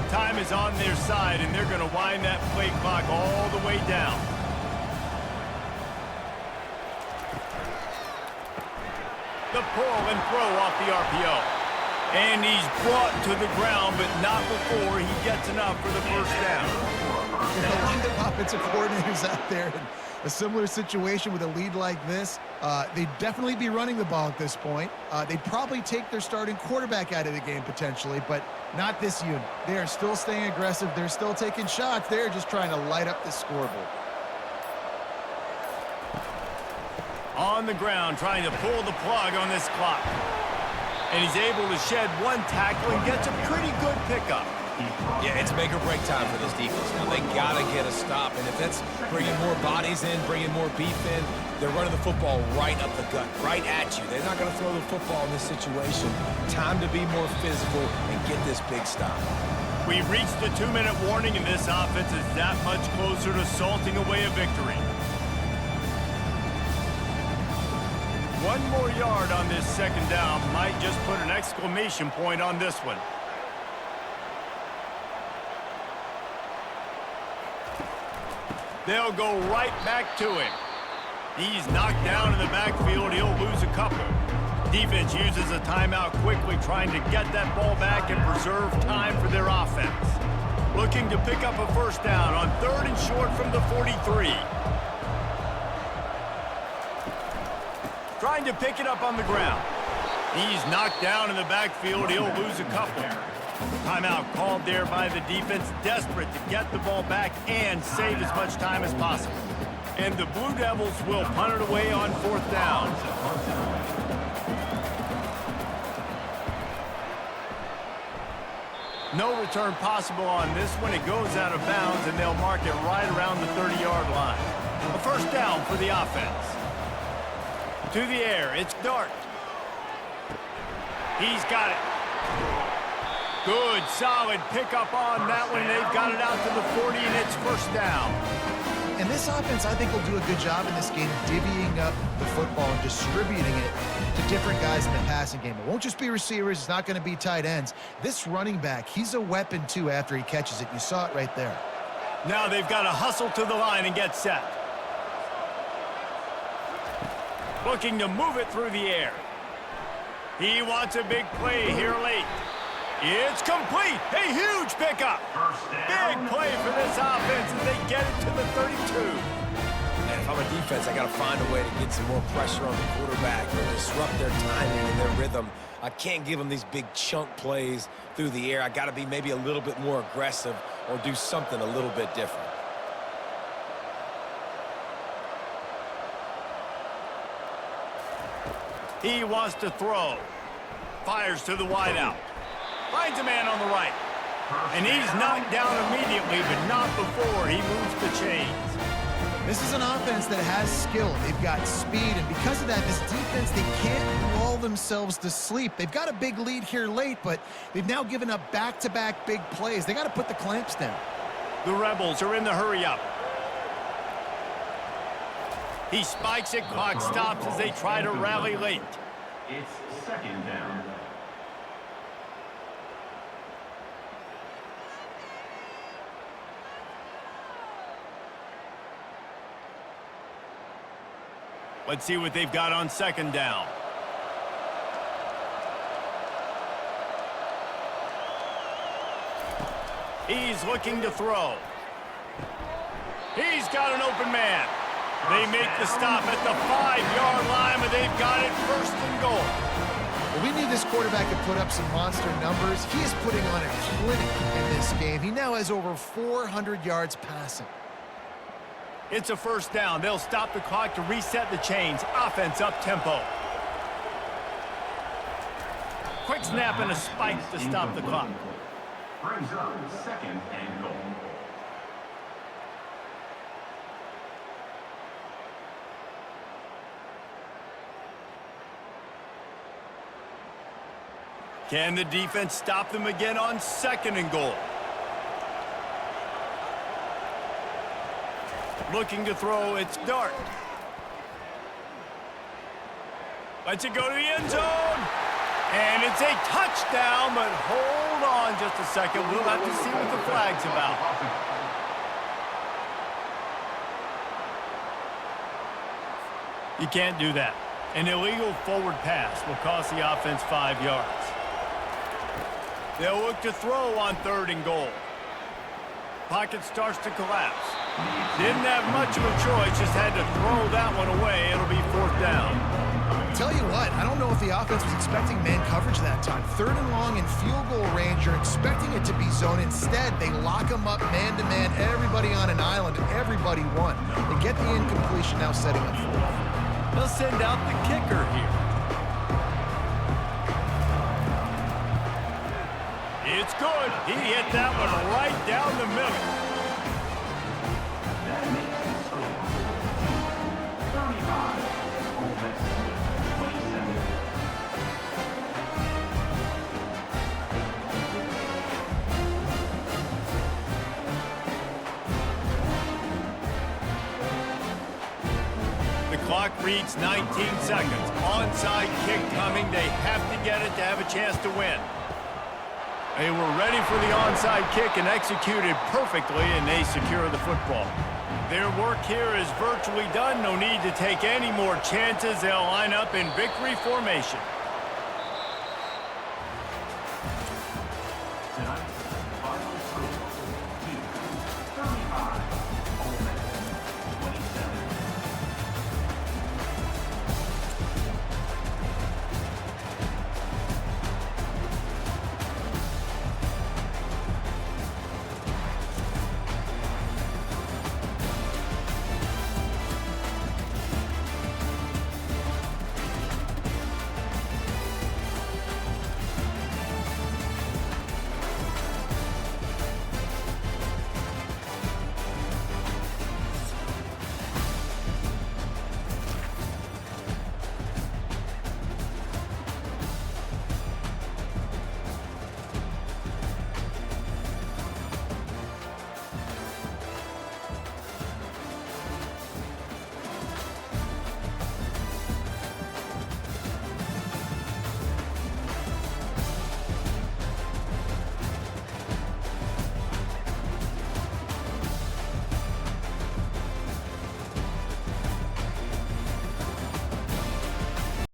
[SPEAKER 1] Time is on their side, and they're going to wind that play clock all the way down. The pull and throw off the RPO. And he's brought to the ground, but not before he gets enough for the first down.
[SPEAKER 3] A lot of offensive coordinators out there in a similar situation with a lead like this. They'd definitely be running the ball at this point. They'd probably take their starting quarterback out of the game potentially, but not this unit. They are still staying aggressive. They're still taking shots. They're just trying to light up the scoreboard.
[SPEAKER 1] On the ground, trying to pull the plug on this clock. And he's able to shed one tackle and gets a pretty good pickup.
[SPEAKER 2] Yeah, it's make or break time for this defense. Now, they got to get a stop. And if that's bringing more bodies in, bringing more beef in, they're running the football right up the gut, right at you. They're not going to throw the football in this situation. Time to be more physical and get this big stop.
[SPEAKER 1] We've reached the 2-minute warning, and this offense is that much closer to salting away a victory. One more yard on this second down might just put an exclamation point on this one. They'll go right back to him. He's knocked down in the backfield. He'll lose a couple. Defense uses a timeout quickly, trying to get that ball back and preserve time for their offense. Looking to pick up a first down on 3rd and short from the 43. Trying to pick it up on the ground. He's knocked down in the backfield. He'll lose a couple. Timeout called there by the defense, desperate to get the ball back and save as much time as possible. And the Blue Devils will punt it away on 4th down. No return possible on this one. It goes out of bounds, and they'll mark it right around the 30-yard line. A first down for the offense. To the air, it's Dart. He's got it. Good, solid pickup on that one. They've got it out to the 40, and it's first down.
[SPEAKER 3] And this offense, I think, will do a good job in this game divvying up the football and distributing it to different guys in the passing game. It won't just be receivers. It's not going to be tight ends. This running back, he's a weapon, too, after he catches it. You saw it right there.
[SPEAKER 1] Now they've got to hustle to the line and get set. Looking to move it through the air. He wants a big play here late. It's complete. A huge pickup. Big play for this offense as they get it to the 32.
[SPEAKER 2] And if I'm a defense, I got to find a way to get some more pressure on the quarterback or disrupt their timing and their rhythm. I can't give them these big chunk plays through the air. I got to be maybe a little bit more aggressive or do something a little bit different.
[SPEAKER 1] He wants to throw. Fires to the wideout. Finds a man on the right. And he's knocked down immediately, but not before he moves the chains.
[SPEAKER 3] This is an offense that has skill. They've got speed, and because of that, this defense, they can't lull themselves to sleep. They've got a big lead here late, but they've now given up back-to-back big plays. They got to put the clamps down.
[SPEAKER 1] The Rebels are in the hurry-up. He spikes it, clock stops as they try to rally late.
[SPEAKER 4] It's second down.
[SPEAKER 1] Let's see what they've got on second down. He's looking to throw. He's got an open man. They make the stop at the 5-yard line, but they've got it first and goal.
[SPEAKER 3] Well, we knew this quarterback could put up some monster numbers. He is putting on a clinic in this game. He now has over 400 yards passing.
[SPEAKER 1] It's a first down. They'll stop the clock to reset the chains. Offense up-tempo. Quick snap and a spike to stop the clock.
[SPEAKER 4] Brings up second and goal.
[SPEAKER 1] Can the defense stop them again on second and goal? Looking to throw, it's Dart. Lets it go to the end zone. And it's a touchdown, but hold on just a second. We'll have to see what the flag's about. You can't do that. An illegal forward pass will cost the offense 5 yards. They'll look to throw on third and goal. Pocket starts to collapse. Didn't have much of a choice, just had to throw that one away. It'll be fourth down.
[SPEAKER 3] Tell you what, I don't know if the offense was expecting man coverage that time. Third and long in field goal range, you're expecting it to be zone. Instead, they lock them up man-to-man, everybody on an island, and everybody won. They get the incompletion, now setting up fourth.
[SPEAKER 1] They'll send out the kicker here. It's good. He hit that one right down the middle.
[SPEAKER 4] That makes it score. 35. Ole Miss 27.
[SPEAKER 1] The clock reads 19 seconds. Onside kick coming. They have to get it to have a chance to win. They were ready for the onside kick and executed perfectly, and they secure the football. Their work here is virtually done. No need to take any more chances. They'll line up in victory formation.